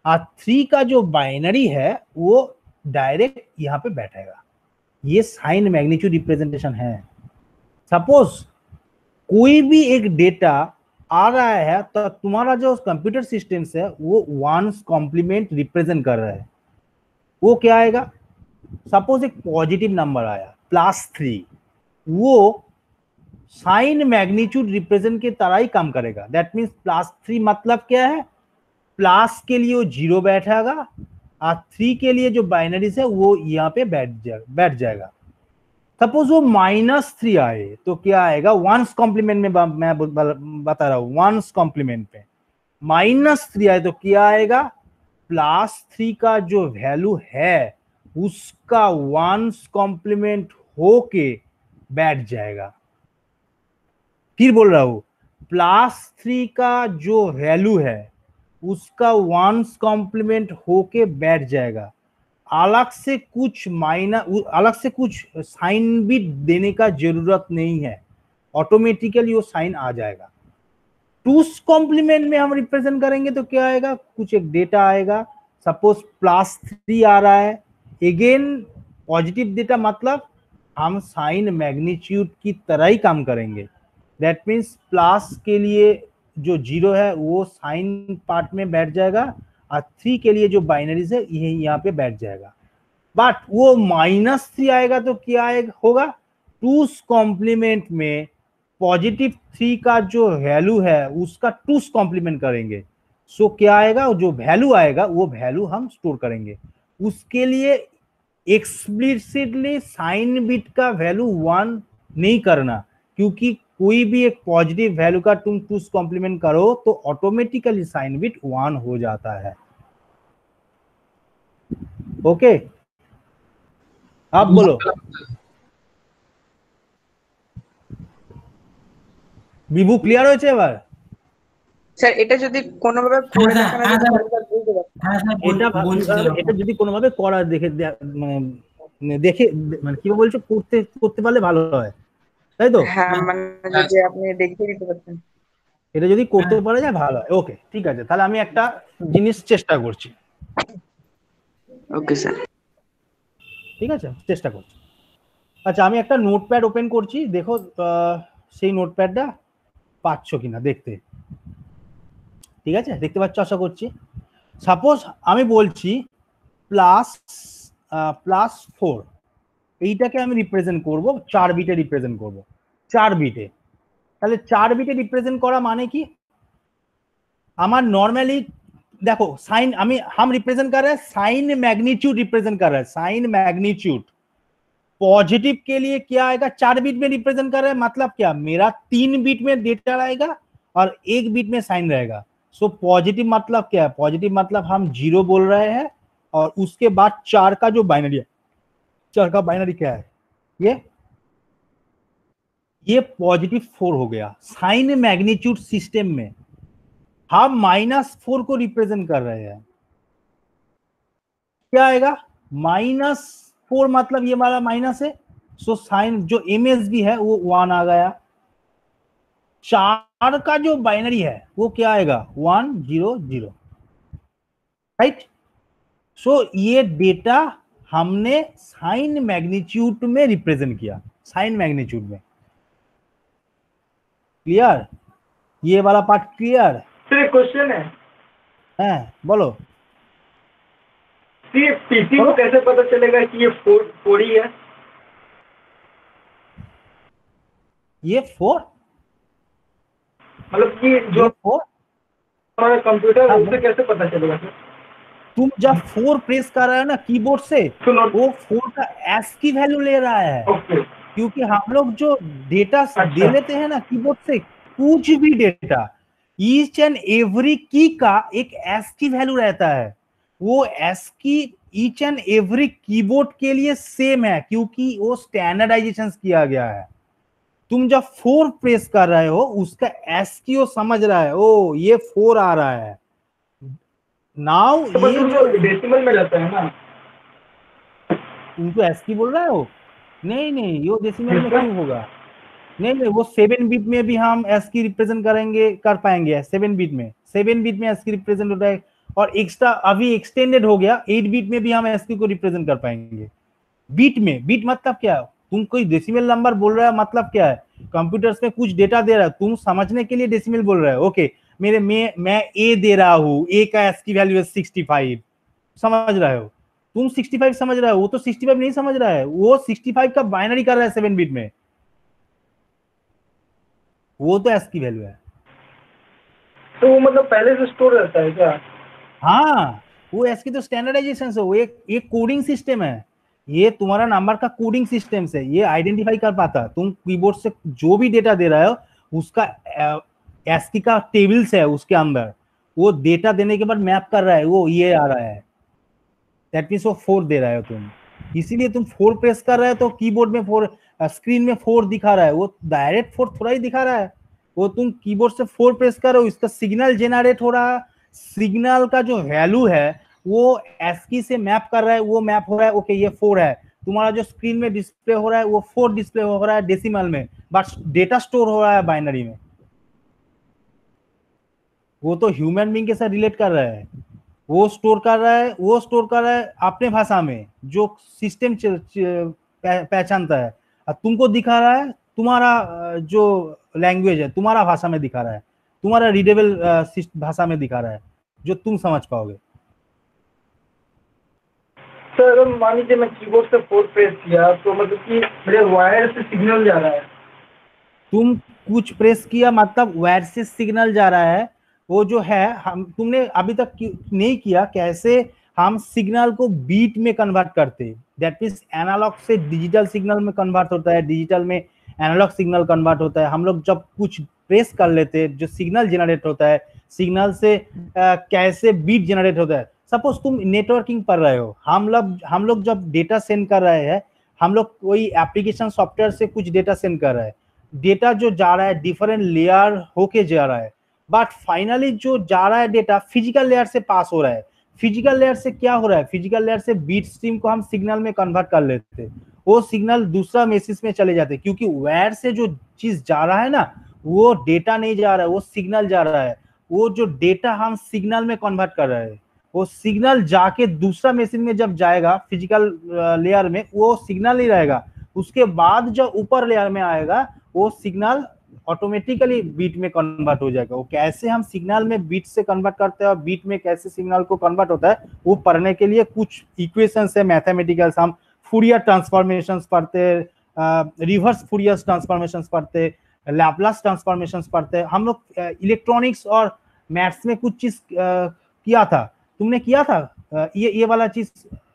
और 3 का जो बाइनरी है वो डायरेक्ट यहाँ पे बैठेगा। ये साइन मैग्नीट्यूड रिप्रेजेंटेशन है। सपोज कोई भी एक डेटा आ रहा है तो तुम्हारा जो कंप्यूटर सिस्टम है वो 1's कॉम्प्लीमेंट रिप्रेजेंट कर रहा है, वो क्या आएगा? सपोज एक पॉजिटिव नंबर आया +3, वो साइन मैग्नीट्यूड रिप्रेजेंट के तरह ही काम करेगा। दैट मीन्स +3 मतलब क्या है? प्लस के लिए वो 0 बैठेगा और 3 के लिए जो बाइनरीज है वो यहाँ पे बैठ जाएगा। सपोज वो -3 आए तो क्या आएगा? 1's कॉम्प्लीमेंट में मैं बता रहा हूँ, 1's कॉम्प्लीमेंट पे -3 आए तो क्या आएगा? +3 का जो वैल्यू है उसका 1's कॉम्प्लीमेंट होके बैठ जाएगा। फिर बोल रहा हूं, +3 का जो वैल्यू है उसका 1's कॉम्प्लीमेंट होके बैठ जाएगा। अलग से कुछ साइन भी देने का जरूरत नहीं है, ऑटोमेटिकली वो साइन आ जाएगा। 2's कॉम्प्लीमेंट में हम रिप्रेजेंट करेंगे तो क्या आएगा? कुछ एक डेटा आएगा, सपोज +3 आ रहा है, अगेन पॉजिटिव डेटा, मतलब हम साइन मैग्नीट्यूड की तरह ही काम करेंगे। दैट मीन्स प्लस के लिए जो 0 है वो साइन पार्ट में बैठ जाएगा और 3 के लिए जो बाइनरीज है ये यहाँ पे बैठ जाएगा। बट वो -3 आएगा तो क्या आएगा होगा? 2's कॉम्प्लीमेंट में +3 का जो वैल्यू है उसका 2's कॉम्प्लीमेंट करेंगे। सो क्या आएगा? जो वैल्यू आएगा वो वैल्यू हम स्टोर करेंगे। उसके लिए एक्सप्लिसिटली साइन बिट का वैल्यू 1 नहीं करना, क्योंकि कोई भी एक पॉजिटिव वैल्यू का तुम 2's कॉम्प्लीमेंट करो तो ऑटोमेटिकली साइन बिट 1 हो जाता है। ओके, आप बोलो। বিভু ক্লিয়ার হয়েছে এবার? স্যার এটা যদি কোনোভাবে করে দেখানো হ্যাঁ, যায় স্যার। তাহলে বুঝতে পারছি। হ্যাঁ স্যার, এটা যদি কোনোভাবে করা দেখে মানে কি বলছো, করতে পারলে ভালো হয়, তাই তো? হ্যাঁ মানে যদি আপনি দেখিয়ে দিতে পারতেন। এটা যদি করতে পারা যায় ভালো হয়। ওকে, ঠিক আছে, তাহলে আমি একটা জিনিস চেষ্টা করছি। Okay sir. ঠিক আছে, চেষ্টা করছি। আচ্ছা, আমি একটা নোটপ্যাড ওপেন করছি, দেখো সেই নোটপ্যাডটা পাচ্ছ কিনা দেখতে। ঠিক আছে, দেখতে পাচ্ছ আশা করছি। সাপোজ আমি বলছি +4, এইটাকে আমি রিপ্রেজেন্ট করব 4 বিটে রিপ্রেজেন্ট করব, 4 বিটে। তাহলে 4 বিটে রিপ্रेजेंट করা মানে কি? আমার नॉर्मली देखो साइन हम रिप्रेजेंट कर रहे हैं, साइन मैग्नीट्यूड रिप्रेजेंट कर रहे हैं, साइन मैग्नीट्यूड। पॉजिटिव के लिए क्या आएगा? 4 बिट में रिप्रेजेंट कर रहे हैं, मतलब क्या? मेरा 3 बिट में डेटा रहेगा और 1 बिट में साइन रहेगा। सो पॉजिटिव मतलब क्या है? पॉजिटिव मतलब हम 0 बोल रहे हैं और उसके बाद 4 का जो बाइनरी है, 4 का बाइनरी क्या है? ये +4 हो गया। साइन मैग्नीट्यूड सिस्टम में हम -4 को रिप्रेजेंट कर रहे हैं, क्या आएगा? -4 मतलब ये हमारा माइनस है, सो साइन जो MSB है वो 1 आ गया। 4 का जो बाइनरी है वो क्या आएगा? 1 0 0, राइट? सो ये डेटा हमने साइन मैग्नीट्यूड में रिप्रेजेंट किया, साइन मैग्नीट्यूड में। क्लियर? ये वाला पार्ट क्लियर? सर एक क्वेश्चन है, हैं, बोलो। ये पीसी को कैसे पता चलेगा कि ये 4 ही है? ये 4 मतलब कि जो 4 हमारा कंप्यूटर है उससे कैसे पता चलेगा सर? तुम जब 4 प्रेस कर रहे हो ना कीबोर्ड से, सुनो। वो 4 का ASCII वैल्यू ले रहा है। ओके, क्योंकि हम लोग जो डेटा दे लेते हैं ना कीबोर्ड से, कुछ भी डेटा, ईच एंड एवरी की का एक ASCII वैल्यू रहता है। वो ASCII each and every keyboard के लिए सेम है, क्योंकि वो स्टैंडर्डाइजेशन किया गया है। तुम जब 4 प्रेस कर रहे हो उसका ASCII वो समझ रहा है, ओ ये 4 आ रहा है। नाउ तो ये जो डेसिमल में रहता है ना, तुम तो एस्की बोल रहे हो। नहीं नहीं, वो डेसिमल में क्यों होगा? नहीं नहीं, वो 7 बिट में भी हम एस्की रिप्रेजेंट करेंगे, कर पाएंगे। 7 बिट में, 7 बिट में एस्की रिप्रेजेंट होता है, और एक्स्ट्रा अभी एक्सटेंडेड हो गया, 8 बिट में भी हम एस्की को रिप्रेजेंट कर पाएंगे। बीट में, बीट मतलब क्या है? तुम कोई डेसिमल नंबर बोल रहा है, मतलब क्या है? कंप्यूटर्स में कुछ डेटा दे रहा है, तुम समझने के लिए डेसिमल बोल रहा है। ओके, मेरे मैं ए दे रहा हूं, ए का एस्की वैल्यू है 65, समझ रहे हो? तुम 65 समझ रहे हो, वो तो 65 नहीं समझ रहा है, वो 65 का बाइनरी कर रहा है 7 बिट में, वो तो एस्की वैल्यू है। तो वो मतलब पहले से स्टोर रहता है क्या? हाँ, वो एस्की तो स्टैंडर्डाइजेशन से, वो एक कोडिंग सिस्टम है। ये तुम्हारा नंबर का कोडिंग सिस्टम से ये आइडेंटिफाई कर पाता, तुम कीबोर्ड से जो भी डेटा दे रहे हो उसका एस्की का टेबल्स है उसके अंदर, वो डेटा देने के बाद मैप कर रहा है, वो ये आ रहा है, दैट मींस वो 4 दे रहा हो तुम, इसीलिए तुम 4 प्रेस कर रहे हो तो कीबोर्ड में 4, स्क्रीन में 4 दिखा रहा है, वो डायरेक्ट 4 थोड़ा ही दिखा रहा है, वो तुम कीबोर्ड से 4 प्रेस कर रहे हो, इसका सिग्नल जेनरेट हो रहा है, सिग्नल का जो वैल्यू है वो एस्की से मैप कर रहा है, वो मैप हो रहा है, ओके ये 4 है, तुम्हारा जो स्क्रीन में डिस्प्ले हो रहा है वो 4 डिस्प्ले हो रहा है डेसिमल में, बट डेटा स्टोर हो रहा है बाइनरी में। वो तो ह्यूमन बीइंग के साथ रिलेट कर रहा है, वो स्टोर कर रहा है, वो स्टोर कर रहा है अपने भाषा में जो सिस्टम पहचानता है, और तुमको दिखा रहा है तुम्हारा जो लैंग्वेज है तुम्हारा भाषा में दिखा रहा है, तुम्हारा रीडेबल भाषा में दिखा रहा है जो तुम समझ पाओगे। सर अगर मान लीजिए मैं कीबोर्ड से 4 प्रेस किया तो मतलब कि मेरे वायर से सिग्नल जा रहा है। तुम कुछ प्रेस किया मतलब वायर से सिग्नल जा रहा है, वो जो है हम तुमने अभी तक नहीं किया, कैसे हम सिग्नल को बीट में कन्वर्ट करते, दैट मींस एनालॉग से डिजिटल सिग्नल में कन्वर्ट होता है, डिजिटल में एनालॉग सिग्नल कन्वर्ट होता है। हम लोग जब कुछ प्रेस कर लेते हैं जो सिग्नल जनरेट होता है, सिग्नल से कैसे बीट जनरेट होता है। सपोज तुम नेटवर्किंग कर रहे हो, हम लोग जब डेटा सेंड कर रहे हैं, हम लोग कोई एप्लीकेशन सॉफ्टवेयर से कुछ डेटा सेंड कर रहे हैं, डेटा जो जा रहा है डिफरेंट लेयर होके जा रहा है, बट फाइनली जो जा रहा है डेटा फिजिकल लेयर से पास हो रहा है। फिजिकल लेयर से क्या हो रहा है? फिजिकल लेयर से बीट स्ट्रीम को हम सिग्नल में कन्वर्ट कर लेते, वो सिग्नल दूसरा मैसेज में चले जाते, क्योंकि वायर से जो चीज जा रहा है ना वो डेटा नहीं जा रहा है, वो सिग्नल जा रहा है। वो जो डेटा हम सिग्नल में कन्वर्ट कर रहे हैं, वो सिग्नल जाके दूसरा मैसेज में जब जाएगा फिजिकल लेयर में, वो सिग्नल नहीं रहेगा, उसके बाद जब ऊपर लेयर में आएगा वो सिग्नल ऑटोमेटिकली बीट में कन्वर्ट हो जाएगा। वो कैसे हम सिग्नल में बीट से कन्वर्ट करते हैं और बीट में कैसे सिग्नल को कन्वर्ट होता है, वो पढ़ने के लिए कुछ इक्वेशंस है मैथमेटिकल्स, हम फूरियर ट्रांसफॉर्मेशंस पढ़ते हैं, रिवर्स फूरियर ट्रांसफॉर्मेशंस पढ़ते हैं, लैपलास ट्रांसफॉर्मेशंस पढ़ते हैं। हम लोग इलेक्ट्रॉनिक्स और मैथ्स में कुछ चीज किया था, तुमने किया था ये वाला चीज,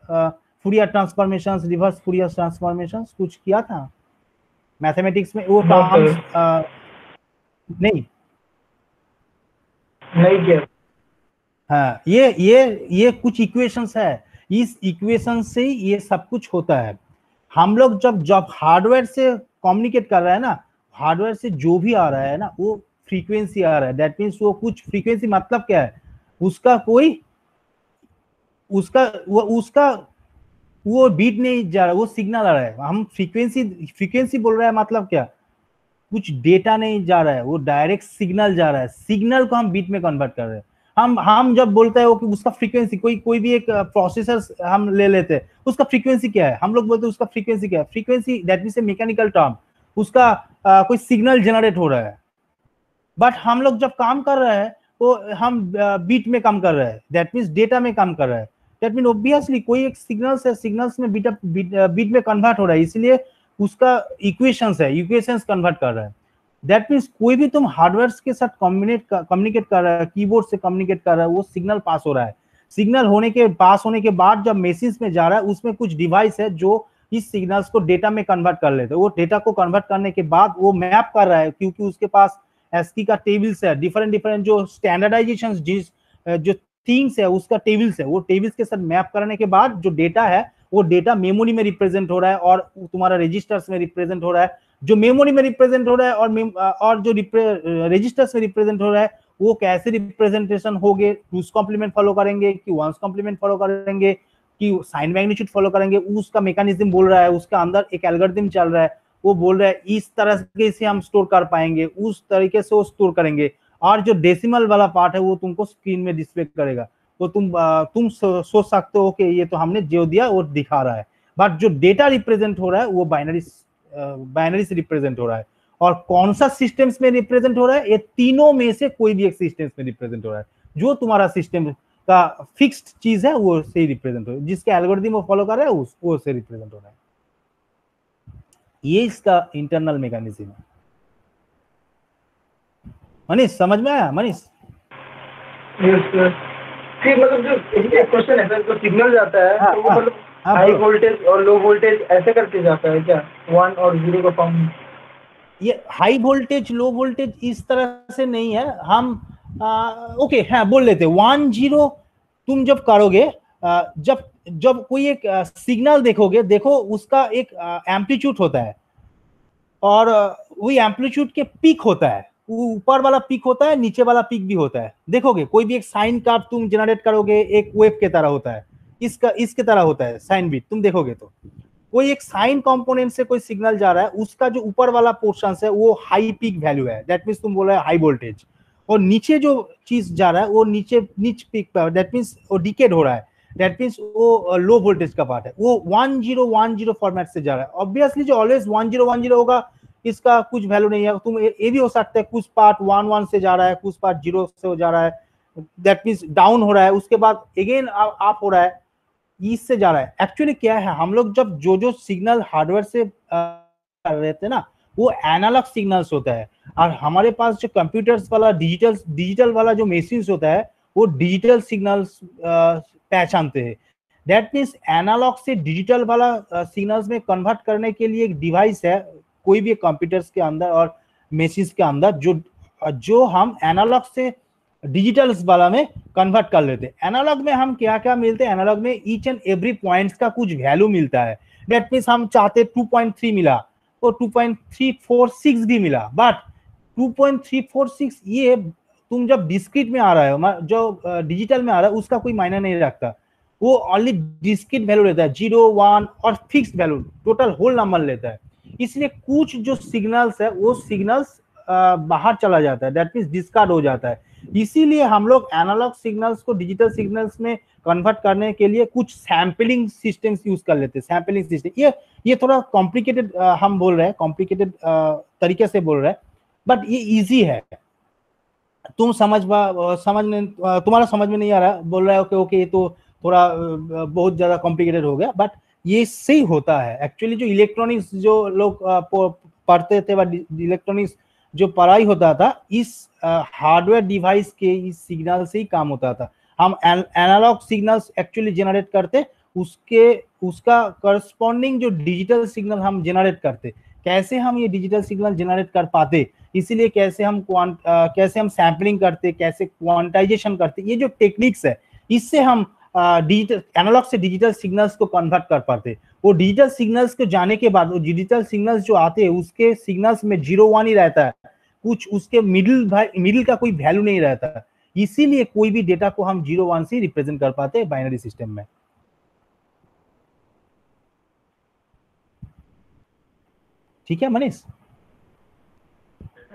Fourier transformations, reverse Fourier transformations कुछ किया था मैथमेटिक्स में? वो नहीं किया। हाँ, ये कुछ इक्वेशंस है, इस इक्वेशन से ये सब कुछ होता है। हम लोग जब हार्डवेयर से कम्युनिकेट कर रहे हैं ना, हार्डवेयर से जो भी आ रहा है ना वो फ्रीक्वेंसी आ रहा है, दैट मीन्स वो कुछ फ्रीक्वेंसी, मतलब क्या है उसका कोई उसका वो बीट नहीं जा रहा, वो सिग्नल आ रहा है। हम फ्रीक्वेंसी बोल रहे हैं, मतलब क्या, कुछ डेटा नहीं जा रहा है, वो डायरेक्ट सिग्नल जा रहा है, सिग्नल को हम बीट में कन्वर्ट कर रहे हैं। हम जब बोलते हैं वो कि उसका फ्रीक्वेंसी, कोई भी एक प्रोसेसर हम ले लेते हैं, उसका फ्रीक्वेंसी क्या है, हम लोग बोलते हैं उसका फ्रीक्वेंसी क्या है, frequency that means A mechanical term, उसका कोई सिग्नल जनरेट हो रहा है। बट हम लोग जब काम कर रहे हैं वो हम बीट में काम कर रहे हैं, दैट मींस डेटा में काम कर रहे हैं, दैट मीन ऑब्वियसली कोई एक सिग्नल्स में बीट में कन्वर्ट हो रहा है, इसलिए उसका इक्वेशंस कन्वर्ट कर रहा है। दैट मीन्स कोई भी तुम हार्डवेयर के साथ कम्युनिकेट कर रहा है, कीबोर्ड से कम्युनिकेट कर रहा है, वो सिग्नल पास हो रहा है, सिग्नल पास होने के बाद जब मैसेज में जा रहा है उसमें कुछ डिवाइस है जो इस सिग्नल्स को डेटा में कन्वर्ट कर लेते हैं। वो डेटा को कन्वर्ट करने के बाद वो मैप कर रहा है, क्योंकि उसके पास एस्की का टेबल्स है, डिफरेंट जो स्टैंडर्डाइजेशन जो थिंग्स है उसका टेबल्स है, वो टेबल्स के साथ मैप करने के बाद जो डेटा है वो डेटा मेमोरी में रिप्रेजेंट हो रहा है और तुम्हारा रजिस्टर्स में रिप्रेजेंट हो रहा है। जो मेमोरी में रिप्रेजेंट हो रहा है और जो रजिस्टर्स में रिप्रेजेंट हो रहा है वो कैसे रिप्रेजेंटेशन होंगे, टूस कॉम्प्लीमेंट फॉलो करेंगे कि वंस कॉम्प्लीमेंट फॉलो करेंगे, कि साइन मैग्नीट्यूड फॉलो करेंगे, उसका मैकेनिज्म बोल रहा है, उसका अंदर एक एल्गोरिथम चल रहा है, वो बोल रहा है इस तरह से हम स्टोर कर पाएंगे, उस तरीके से वो स्टोर करेंगे। और जो डेसिमल वाला पार्ट है वो तुमको स्क्रीन में डिस्प्ले करेगा, तो तुम सोच सकते हो कि ये तो हमने जो दिया वो दिखा रहा है, बट जो डेटा रिप्रेजेंट हो रहा है वो बाइनरी से रिप्रेजेंट हो रहा है। और कौन सा सिस्टम्स में रिप्रेजेंट हो रहा है? ये तीनों में से कोई भी एक सिस्टम्स में रिप्रेजेंट हो रहा है। जो तुम्हारा सिस्टम का फिक्स्ड चीज है वो से रिप्रेजेंट हो रहा है, जिसके एल्गोरिथम वो फॉलो कर रहा है वो से रिप्रेजेंट हो रहा है। ये इसका इंटरनल मैकेनिज्म है। मनीष समझ में आया? Manish yes sir. फिर मतलब जो एक क्वेश्चन है सर, जो सिग्नल जाता है तो वो मतलब हाई वोल्टेज और लो वोल्टेज ऐसे करके जाता है क्या, 1 और 0 का फॉर्म? ये हाई वोल्टेज लो वोल्टेज इस तरह से नहीं है। हम ओके हाँ बोल लेते 1 0 तुम जब करोगे, जब कोई एक सिग्नल देखोगे, देखो उसका एक एम्पलीट्यूड होता है और वही एम्पलीट्यूड के पीक होता है, ऊपर वाला पीक होता है, नीचे वाला पीक भी होता है। देखोगे कोई भी एक साइन कर्व तुम जनरेट करोगे, एक वेव के तरह होता है, इसके तरह होता है साइन बीट। तुम देखोगे तो कोई एक साइन कंपोनेंट से कोई सिग्नल जा रहा है, उसका जो ऊपर वाला पोर्शन है वो हाई पीक वैल्यू है, दैट मींस तुम बोल रहे हो हाई वोल्टेज। और नीचे जो चीज जा रहा है वो नीच पीक पर, दैट मींस वो डिकेड हो रहा है, दैट मींस वो लो वोल्टेज का पार्ट है, वो 1 0 1 0 फॉर्मेट से जा रहा है। ऑब्वियसली जो ऑलवेज 1 0 1 0 होगा इसका कुछ वैल्यू नहीं है। तुम ये भी हो सकता है कुछ पार्ट 1 1 से जा रहा है, कुछ पार्ट 0 से हो जा रहा है, दैट मींस डाउन हो रहा है, उसके बाद अगेन अप हो रहा है, इससे जा रहा है। एक्चुअली क्या है, हम लोग जब जो सिग्नल हार्डवेयर से कर रहे थे ना, वो एनालॉग सिग्नल्स होता है, और हमारे पास जो कंप्यूटर्स वाला डिजिटल वाला जो मशीन्स होता है वो डिजिटल सिग्नल्स पहचानते हैं। दैट मीन्स एनालॉग से डिजिटल वाला सिग्नल्स में कन्वर्ट करने के लिए एक डिवाइस है कोई भी कंप्यूटर्स के अंदर और मशीन्स के अंदर, जो हम एनालॉग से डिजिटल वाला में कन्वर्ट कर लेते हैं। एनालॉग में हम क्या क्या मिलते हैं, एनालॉग में ईच एंड एवरी पॉइंट्स का कुछ वैल्यू मिलता है। दैट मीन्स हम चाहते 2.3 मिला तो 2.346 भी मिला, बट 2.346 ये तुम जब डिस्क्रीट में आ रहा है, जो डिजिटल में आ रहा है, उसका कोई मायने नहीं रखता। वो ओनली डिस्क्रीट वैल्यू लेता है, 0 1 और fix value, total whole number लेता है। इसलिए कुछ जो सिग्नल्स है वो सिग्नल्स बाहर चला जाता है, दैट मीन्स डिस्कार्ड हो जाता है। इसीलिए हम लोग एनालॉग सिग्नल्स को डिजिटल सिग्नल्स में कन्वर्ट करने के लिए कुछ सैंपलिंग सिस्टम्स यूज कर लेते हैं। सैंपलिंग सिस्टम ये थोड़ा कॉम्प्लिकेटेड हम बोल रहे हैं, कॉम्प्लिकेटेड तरीके से बोल रहे हैं, बट ये इजी है। तुम तुम्हारा समझ में नहीं आ रहा, बोल रहा है ओके ये तो थोड़ा बहुत ज्यादा कॉम्प्लिकेटेड हो गया, बट ये सही होता है। एक्चुअली जो इलेक्ट्रॉनिक्स जो लोग पढ़ते थे, इलेक्ट्रॉनिक्स जो पढ़ाई होता था, इस हार्डवेयर डिवाइस के इस सिग्नल से ही काम होता था। हम एनालॉग सिग्नल्स एक्चुअली जनरेट करते, उसका करस्पॉन्डिंग जो डिजिटल सिग्नल हम जनरेट करते। कैसे हम ये डिजिटल सिग्नल जनरेट कर पाते, इसीलिए कैसे हम सैम्पलिंग करते, कैसे क्वांटाइजेशन करते, ये जो टेक्निक्स है इससे हम डिजिटल एनालॉग से डिजिटल सिग्नल्स को कन्वर्ट कर पाते। वो डिजिटल सिग्नल्स को जाने के बाद वो डिजिटल सिग्नल्स जो आते हैं उसके सिग्नल्स में 0 1 ही रहता है, कुछ उसके मिडिल का कोई वैल्यू नहीं रहता। इसीलिए कोई भी डेटा को हम 0 1 से रिप्रेजेंट कर पाते हैं बाइनरी सिस्टम में। ठीक है मनीष?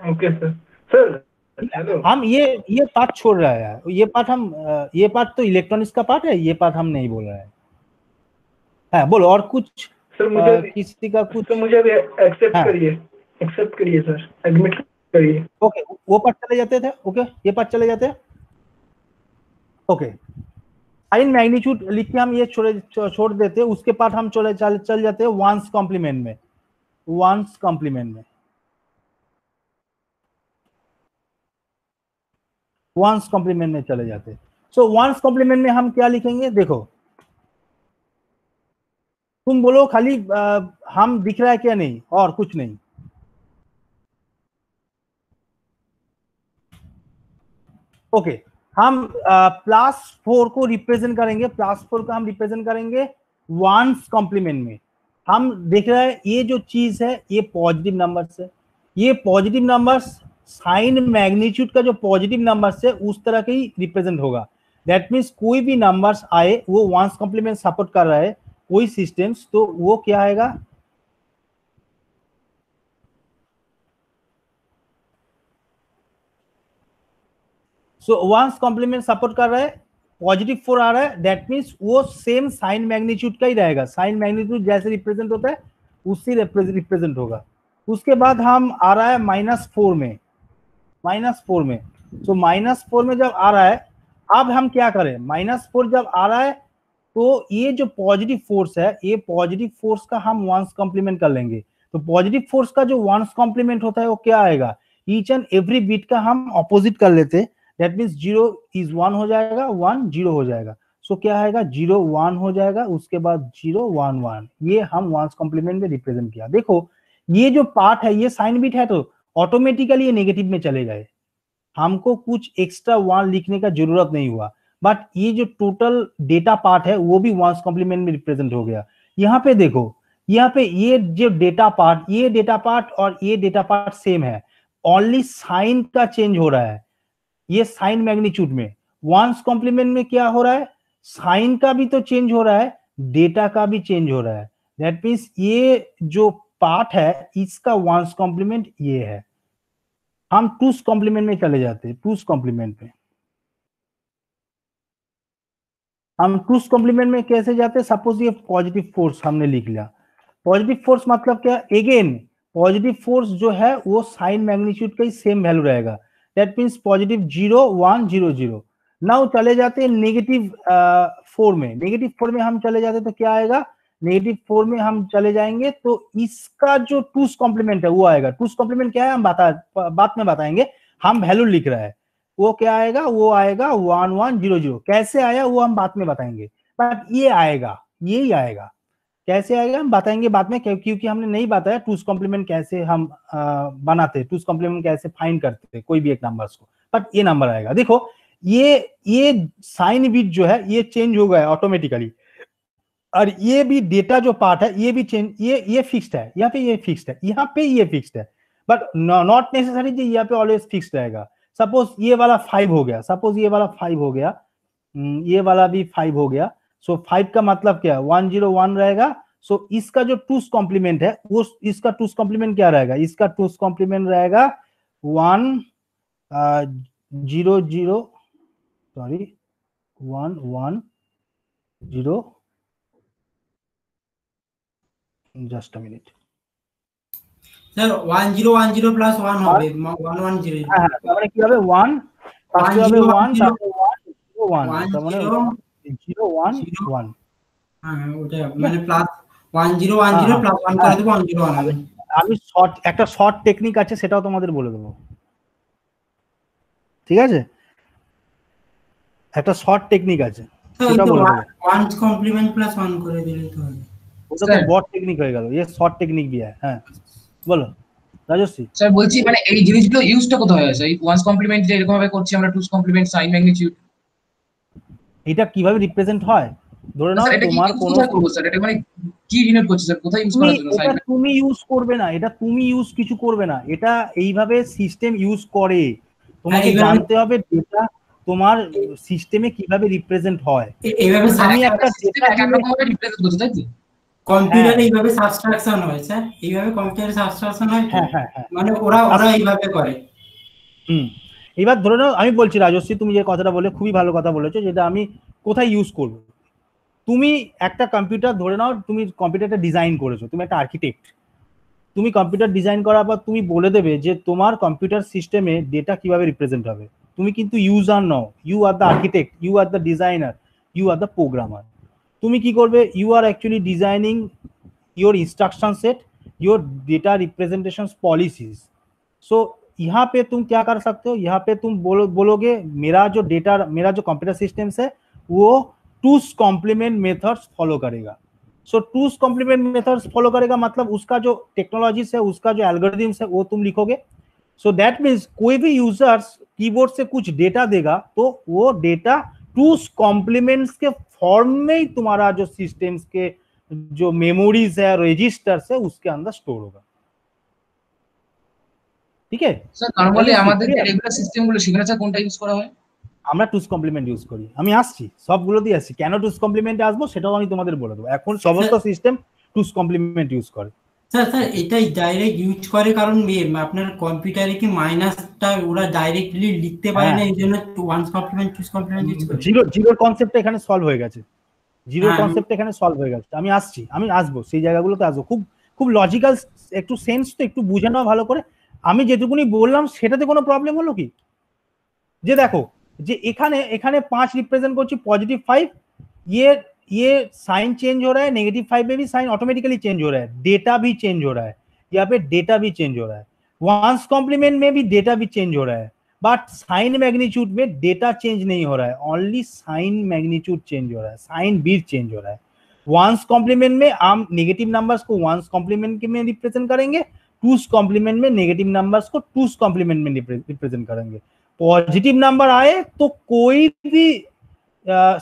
Okay sir. हेलो, हम ये पार्ट छोड़ रहा है, ये पार्ट तो इलेक्ट्रॉनिक्स का पार्ट है, ये पार्ट हम नहीं बोल रहे हैं। हाँ बोलो और कुछ सर मुझे किसी का कुछ? तो मुझे एक्सेप्ट करिए सर, एडमिट करिए। ओके वो पार्ट चले जाते थे, ओके ये पार्ट चले जाते हैं। ओके साइन मैग्नीट्यूड लिख के हम ये छोड़ देते हैं, उसके पार्ट हम चल जाते हैं वंस कॉम्प्लीमेंट में। वंस कॉम्प्लीमेंट में चले जाते हैं। सो वंस कॉम्प्लीमेंट में हम क्या लिखेंगे, देखो तुम बोलो खाली हम दिख रहा है क्या, नहीं और कुछ नहीं। ओके हम +4 को रिप्रेजेंट करेंगे, +4 का हम रिप्रेजेंट करेंगे वंस कॉम्प्लीमेंट में। हम देख रहे हैं ये जो चीज है ये पॉजिटिव नंबर्स है, ये पॉजिटिव नंबर्स साइन मैग्नीट्यूड का जो पॉजिटिव नंबर्स है उस तरह के ही रिप्रेजेंट होगा। दैट मीन्स कोई भी नंबर्स आए वो वंस कॉम्प्लीमेंट सपोर्ट कर रहा है कोई सिस्टम्स, तो वो क्या आएगा, सो वंस कॉम्प्लीमेंट सपोर्ट कर रहा है, पॉजिटिव 4 आ रहा है, दैट मीन्स वो सेम साइन मैग्नीट्यूड का ही रहेगा, साइन मैग्नीट्यूड जैसे रिप्रेजेंट होता है उससे रिप्रेजेंट होगा। उसके बाद हम आ रहा है -4 में, -4 में, तो -4 में जब आ रहा है, अब हम क्या करें, -4 जब आ रहा है तो ये जो पॉजिटिव फोर्स है, ये पॉजिटिव फोर्स का हम वंस कॉम्प्लीमेंट कर लेंगे। तो पॉजिटिव फोर्स का जो वंस कॉम्प्लीमेंट होता है वो क्या आएगा, ईच एंड एवरी बिट का हम ऑपोजिट कर लेते, दैट मीन्स 0 इज 1 हो जाएगा, 1 0 हो जाएगा। सो क्या आएगा, 0 1 हो जाएगा, उसके बाद 0 1 1, ये हम वंस कॉम्प्लीमेंट में रिप्रेजेंट किया। देखो ये जो पार्ट है ये साइन बिट है, तो ऑटोमेटिकली ये नेगेटिव में चले गए, हमको कुछ एक्स्ट्रा 1 लिखने का जरूरत नहीं हुआ, बट ये जो टोटल डेटा पार्ट है वो भी वंस कॉम्प्लीमेंट में रिप्रेजेंट हो गया। यहाँ पे देखो, यहाँ पे ये जो डेटा पार्ट, ये डेटा पार्ट और ये डेटा पार्ट सेम है, ओनली साइन का चेंज हो रहा है, ये साइन मैग्नीट्यूड में। वंस कॉम्प्लीमेंट में क्या हो रहा है, साइन का भी तो चेंज हो रहा है, डेटा का भी चेंज हो रहा है, दैट मीन्स ये जो पार्ट है इसका वंस कॉम्प्लीमेंट ये है। हम टूस कॉम्प्लीमेंट में चले जाते हैं, टूस कॉम्प्लीमेंट में हम टूस कॉम्प्लीमेंट में कैसे जाते हैं, सपोज ये पॉजिटिव फोर्स हमने लिख लिया, पॉजिटिव फोर्स मतलब क्या, अगेन पॉजिटिव फोर्स जो है वो साइन मैग्नीट्यूड का ही सेम वैल्यू रहेगा, दैट मीन्स पॉजिटिव 0 1 0 0। नाउ चले जाते हैं नेगेटिव 4 में, नेगेटिव 4 में हम चले जाते तो क्या आएगा, नेगेटिव 4 में हम चले जाएंगे तो इसका जो टूस कॉम्प्लीमेंट है वो आएगा। टूस कॉम्प्लीमेंट क्या है हम बात में बताएंगे, हम वैल्यू लिख रहा है, वो क्या आएगा, वो आएगा 1 1 0 0। कैसे आया वो हम बात में बताएंगे, बट ये आएगा, यही आएगा। कैसे आएगा हम बताएंगे बाद में, क्योंकि हमने नहीं बताया टूस कॉम्प्लीमेंट कैसे हम बनाते, टूस कॉम्प्लीमेंट कैसे फाइंड करते कोई भी एक नंबर्स को, बट ये नंबर आएगा। देखो ये साइन बिट जो है ये चेंज हो गया ऑटोमेटिकली, और ये भी डेटा जो पार्ट है ये भी चेंज, ये फिक्स्ड है, यहाँ पे ये फिक्स्ड है, यहाँ पे ये फिक्स्ड है, बट नॉट नेसेसरी जी यहाँ पे ऑलवेज फिक्स्ड रहेगा। सपोज ये वाला 5 हो गया, सपोज ये वाला 5 हो गया, ये वाला भी 5 हो गया, सो 5 का मतलब क्या, 1 0 1 रहेगा। सो इसका जो टूस कॉम्प्लीमेंट है वो, इसका टूस कॉम्प्लीमेंट क्या रहेगा, इसका टूस कॉम्प्लीमेंट रहेगा 1 0 0 sorry 1 1 0, just a minute sir 1010 plus 1 হবে 110 হ্যাঁ তার মানে কি হবে 1 ফার্স্টে হবে 1 তারপর 1 0 1 তার মানে 0 1 1, হ্যাঁ ওটা মানে প্লাস 1010 প্লাস 1 করে দেব 101 হবে। আমি একটা শর্ট টেকনিক আছে সেটাও তোমাদের বলে দেবো, ঠিক আছে, একটা শর্ট টেকনিক আছে সেটা বলে দেবো। 1 কমপ্লিমেন্ট প্লাস 1 করে দিলে তো হবে, ওটা তো বট টেকনিক হয়ে গেল, ये শর্ট টেকনিক भी है। হ্যাঁ বলো রাজশ্রী। স্যার বলছি মানে এই জিনিসগুলো ইউজটা কোথায় হয় স্যার, এই ওয়ান্স কমপ্লিমেন্ট যে এরকম ভাবে করছি আমরা, টুস কমপ্লিমেন্ট, সাইন ম্যাগনিটিউড, এটা কিভাবে রিপ্রেজেন্ট হয়, ধরে নাও তোমার কোনো করব স্যার, এটা মানে কি ডিনোট করছে স্যার, কোথায় ইউজ করার জন্য, এটা তুমি ইউজ করবে না, এটা তুমি ইউজ কিছু করবে না, এটা এইভাবে সিস্টেম ইউজ করে, তোমাকে জানতে হবে ডেটা তোমার সিস্টেমে কিভাবে রিপ্রেজেন্ট হয়। এইভাবে আমি একটা সিস্টেম একরকম ভাবে রিপ্রেজেন্ট করতে, তাই তো কম্পিউটারে এইভাবে সাবস্ট্রাকশন হয় স্যার, এইভাবে কম্পিউটারে সাবস্ট্রাকশন হয়, হ্যাঁ মানে ওরা এইভাবে করে। এবার ধরে নাও আমি বলছি রাজশ্রী, তুমি যে কথাটা বলে খুবই ভালো কথা বলেছো, যেটা আমি কোথায় ইউজ করব। তুমি একটা কম্পিউটার ধরে নাও, তুমি কম্পিউটারটা ডিজাইন করেছো, তুমি একটা আর্কিটেক্ট, তুমি কম্পিউটার ডিজাইন করার পর তুমি বলে দেবে যে তোমার কম্পিউটার সিস্টেমে ডেটা কিভাবে রিপ্রেজেন্ট হবে। তুমি কিন্তু ইউজার নও, you are the architect, you are the designer, you are the programmer. তুমি কি করবে, you are actually designing your instruction set, your data representation policies. So यहाँ पे तुम क्या कर सकते हो, यहाँ पे तुम बोलोगे मेरा जो डेटा, मेरा जो कंप्यूटर सिस्टम्स है वो टूस कॉम्प्लीमेंट मेथड्स फॉलो करेगा। सो टूस कॉम्प्लीमेंट मेथड्स फॉलो करेगा मतलब उसका जो टेक्नोलॉजीज है, उसका जो एल्गोरिथम्स है वो तुम लिखोगे। सो दैट मीन्स कोई भी यूजर्स कीबोर्ड से कुछ डेटा देगा तो वो डेटा टूस कॉम्प्लीमेंट्स के फॉर्म में ही तुम्हारा जो सिस्टम्स के जो मेमोरीज है, रजिस्टर्स है, उसके अंदर स्टोर होगा। ठीक है স্যার, নরমালি আমাদের যে রেগুলার সিস্টেমগুলো সেখানে স্যার কোনটা ইউজ করা হয়? আমরা টুস কমপ্লিমেন্ট ইউজ করি। আমি আসছি সবগুলোতেই আসছি, কেন টুস কমপ্লিমেন্টে আসবো সেটাও আমি তোমাদের বলে দেবো। এখন সমস্ত সিস্টেম টুস কমপ্লিমেন্ট ইউজ করে। স্যার এটাই ডাইরেক্ট ইউজ করে কারণ আপনার কম্পিউটারে কি মাইনাসটা ওরা ডাইরেক্টলি লিখতে পারে না, এই জন্য one's complement two's complement use করে। জিরোর কনসেপ্টটা এখানে সলভ হয়ে গেছে, জিরোর কনসেপ্ট এখানে সলভ হয়ে গেছে। আমি আসছি, আমি আসবো সেই জায়গাগুলোতে আসবো। খুব খুব লজিক্যাল, একটু সেন্স তো একটু বুঝে নাও ভালো করে। আমি যেটুকুনি বললাম সেটাতে কোনো প্রবলেম হলো কি? যে দেখো যে এখানে एखाने 5 रिप्रेजेंट करছি +5, ये साइन चेंज हो रहा है, -5 में भी साइन ऑटोमेटिकली चेंज हो रहा है, डेटा भी चेंज हो रहा है, यहाँ पे डेटा भी चेंज हो रहा है। वंस कॉम्प्लीमेंट में भी डेटा भी चेंज हो रहा है, बट साइन मैग्नीट्यूड में डेटा चेंज नहीं हो रहा है, ओनली साइन मैग्नीट्यूड चेंज हो रहा है, साइन भी चेंज हो रहा है। वंस कॉम्प्लीमेंट में हम नेगेटिव नंबर्स को वंस कॉम्प्लीमेंट में रिप्रेजेंट करेंगे, टूस कॉम्प्लीमेंट में नेगेटिव नंबर्स को टूस कॉम्प्लीमेंट में रिप्रेजेंट करेंगे। पॉजिटिव नंबर आए तो कोई भी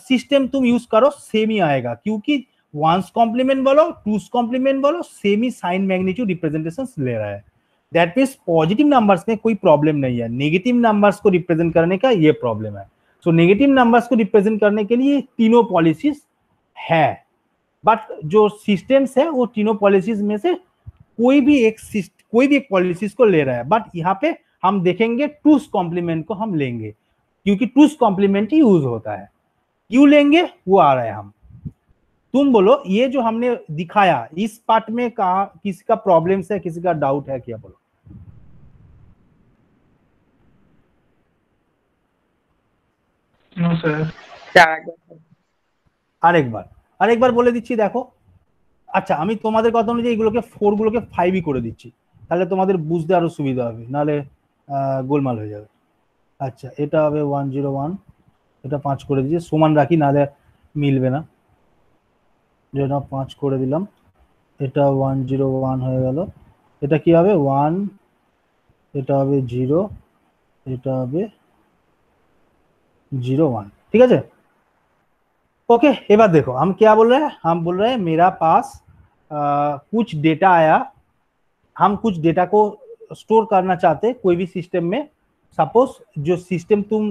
सिस्टम तुम यूज करो सेम ही आएगा, क्योंकि वंस कॉम्प्लीमेंट बोलो टूस कॉम्प्लीमेंट बोलो सेम ही साइन मैग्नीट्यूड रिप्रेजेंटेशन ले रहा है। दैट मीन्स पॉजिटिव नंबर्स में कोई प्रॉब्लम नहीं है, नेगेटिव नंबर्स को रिप्रेजेंट करने का ये प्रॉब्लम है। सो नेगेटिव नंबर्स को रिप्रेजेंट करने के लिए तीनों पॉलिसीज है, बट जो सिस्टम्स है वो तीनों पॉलिसीज में से कोई भी एक पॉलिसीज को ले रहा है। बट यहाँ पे हम देखेंगे टूस कॉम्प्लीमेंट को हम लेंगे, क्योंकि टूस कॉम्प्लीमेंट ही यूज होता है। क्यों लेंगे वो आ रहा है हम। तुम बोलो ये जो हमने दिखाया इस पार्ट में कहा किसी का प्रॉब्लम्स है, किसी का डाउट है क्या? बोलो। No sir. আরেকবার বলে দিচ্ছি দেখো। আচ্ছা আমি তোমাদের কথা অনুযায়ী এগুলোকে 4 গুলোকে 5ই করে দিচ্ছি, তাহলে তোমাদের বুঝতে আরো সুবিধা হবে, নালে গোলমাল হয়ে যাবে। আচ্ছা এটা হবে 101, এটা 5 করে দিয়েছি, সমান রাখি নালে মিলবে না, যেটা 5 করে দিলাম। এটা 101 হয়ে গেল। এটা কি হবে 1, এটা হবে 0, এটা হবে 01, ঠিক আছে। ओके एक बार देखो हम क्या बोल रहे हैं, हम बोल रहे हैं मेरा पास कुछ डेटा आया, हम कुछ डेटा को स्टोर करना चाहते कोई भी सिस्टम में। सपोज जो सिस्टम तुम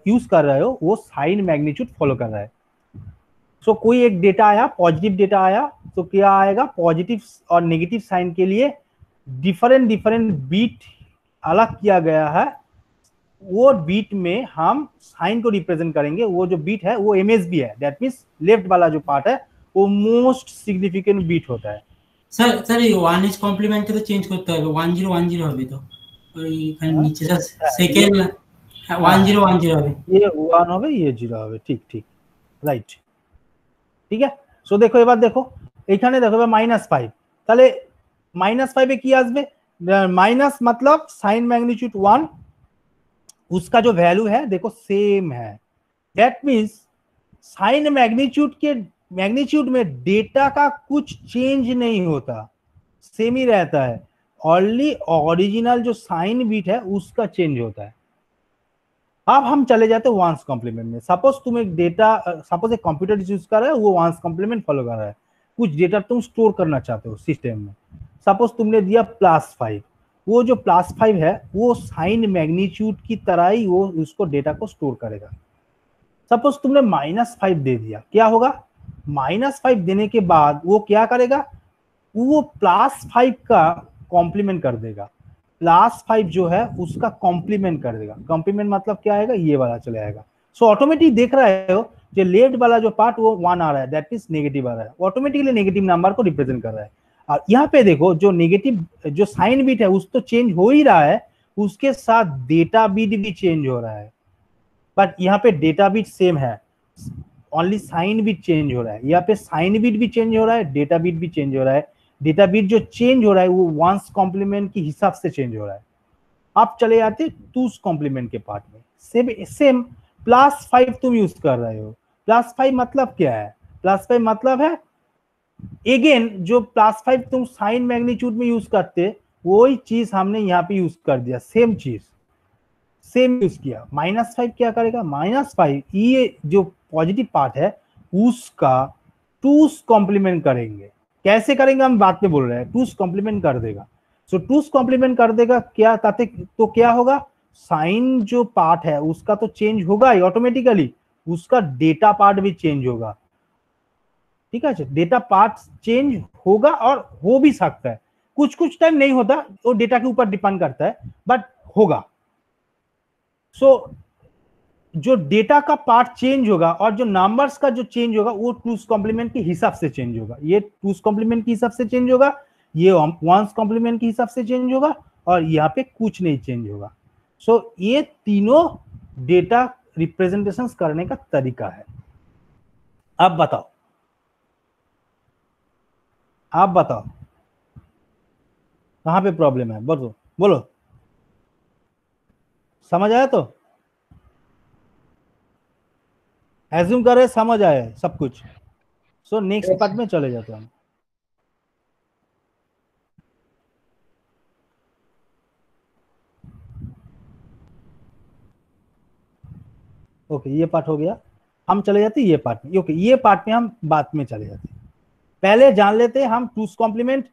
यूज कर रहे हो वो साइन मैग्नीट्यूड फॉलो कर रहा है। सो कोई एक डेटा आया, पॉजिटिव डेटा आया, तो क्या आएगा पॉजिटिव और नेगेटिव साइन के लिए डिफरेंट बीट अलग किया गया है। वो बीट में हम साइन को रिप्रेजेंट करेंगे। वो जो बीट है वो एमएसबी है, दैट मींस लेफ्ट वाला जो पार्ट है वो मोस्ट सिग्निफिकेंट बीट होता है। सर ये 1 इज कॉम्प्लीमेंट तो चेंज करते हैं, 1010 হবে তো ওই এখানে নিচে সেকেন্ড 1010 হবে, ये 1 হবে ये 0 হবে, ঠিক ঠিক রাইট, ঠিক है। সো দেখো এবার দেখো এখানে দেখো এবার -5, তাহলে -5 এ কি আসবে? माइनस मतलब साइन मैग्नीट्यूड 1, उसका जो वैल्यू है देखो सेम है। दैट मीन्स साइन मैग्नीट्यूड में डेटा का कुछ चेंज नहीं होता, सेम ही रहता है, ओनली ओरिजिनल जो साइन बीट है उसका चेंज होता है। अब हम चले जाते हैं वंस कॉम्प्लीमेंट में। सपोज तुम एक डेटा, सपोज एक कंप्यूटर यूज कर रहे हो, वो वंस कॉम्प्लीमेंट फॉलो कर रहा है, कुछ डेटा तुम स्टोर करना चाहते हो सिस्टम में। सपोज तुमने दिया +5, वो जो +5 है वो साइन मैग्नीट्यूड की तरह ही वो उसको डेटा को स्टोर करेगा। सपोज तुमने -5 दे दिया, क्या होगा? -5 देने के बाद वो क्या करेगा? वो +5 का कॉम्प्लीमेंट कर देगा, +5 जो है उसका कॉम्प्लीमेंट कर देगा। कॉम्प्लीमेंट मतलब क्या आएगा? ये वाला चले आएगा। सो ऑटोमेटिक देख रहे हो जो लेफ्ट वाला जो पार्ट वो 1 आ रहा है, दैट मींस नेगेटिव आ रहा है, ऑटोमेटिकली नेगेटिव नंबर को रिप्रेजेंट कर रहा है। और यहाँ पे देखो जो नेगेटिव जो साइन बीट है उस तो चेंज हो ही रहा है, उसके साथ डेटा बीट भी चेंज हो रहा है, बट यहाँ पे डेटा बीट सेम है, ओनली साइन बीट चेंज हो रहा है। यहाँ पे साइन बीट भी चेंज हो रहा है, डेटा बीट भी चेंज हो रहा है। डेटा बीट जो चेंज हो रहा है वो वंस कॉम्प्लीमेंट के हिसाब से चेंज हो रहा है। आप चले जाते टूस कॉम्प्लीमेंट के पार्ट में, सेम +5 तुम यूज कर रहे हो। +5 मतलब क्या है? +5 मतलब है अगेन जो +5 तुम साइन मैग्नीट्यूड में यूज करते वही चीज हमने यहाँ पे यूज कर दिया, सेम चीज सेम यूज किया। -5 क्या करेगा? -5 ये जो पॉजिटिव पार्ट है उसका टूस कॉम्प्लीमेंट करेंगे। कैसे करेंगे हम बात में बोल रहे हैं, टूस कॉम्प्लीमेंट कर देगा। सो टूस कॉम्प्लीमेंट कर देगा क्या ताते, तो क्या होगा? साइन जो पार्ट है उसका तो चेंज होगा ही ऑटोमेटिकली, उसका डेटा पार्ट भी चेंज होगा। ठीक है, डेटा पार्ट चेंज होगा और हो भी सकता है, कुछ कुछ टाइम नहीं होता, वो डेटा के ऊपर डिपेंड करता है, बट होगा। सो जो डेटा का पार्ट चेंज होगा और जो नंबर्स का जो चेंज होगा वो टूस कॉम्प्लीमेंट के हिसाब से चेंज होगा। ये टूस कॉम्प्लीमेंट के हिसाब से चेंज होगा, ये वंस कॉम्प्लीमेंट के हिसाब से चेंज होगा, और यहाँ पे कुछ नहीं चेंज होगा। सो ये तीनों डेटा रिप्रेजेंटेशंस करने का तरीका है। अब बताओ, आप बताओ कहां पे प्रॉब्लम है, बोलो बोलो, समझ आया? तो एज्यूम कर रहे समझ आया सब कुछ। सो नेक्स्ट पार्ट में चले जाते हैं हम। ओके, ये पार्ट हो गया, हम चले जाते हैं ये पार्ट में। ओके, ये पार्ट में हम बाद में चले जाते हैं, पहले जान लेते हैं हम टूस कॉम्प्लीमेंट।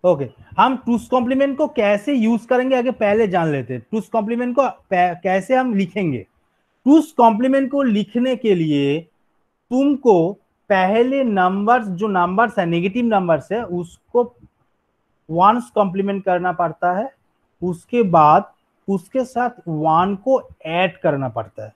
ओके, हम टूस कॉम्प्लीमेंट को कैसे यूज करेंगे आगे पहले जान लेते हैं। टूस कॉम्प्लीमेंट को कैसे हम लिखेंगे। टूस कॉम्प्लीमेंट को लिखने के लिए तुमको पहले नंबर्स, जो नंबर्स है नेगेटिव नंबर्स है, उसको वंस कॉम्प्लीमेंट करना पड़ता है, उसके बाद उसके साथ वन को ऐड करना पड़ता है।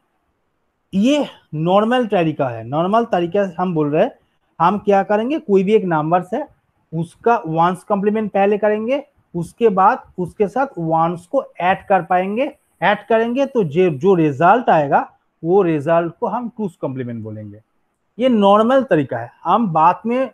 ये नॉर्मल तरीका है, नॉर्मल तरीका हम बोल रहे हैं। हम क्या करेंगे, कोई भी एक नंबर्स है उसका वंस कॉम्प्लीमेंट पहले करेंगे, उसके बाद उसके साथ वंस को ऐड कर पाएंगे, ऐड करेंगे तो जो रिजल्ट आएगा वो रिजल्ट को हम टूस कॉम्प्लीमेंट बोलेंगे। ये नॉर्मल तरीका है। हम बाद में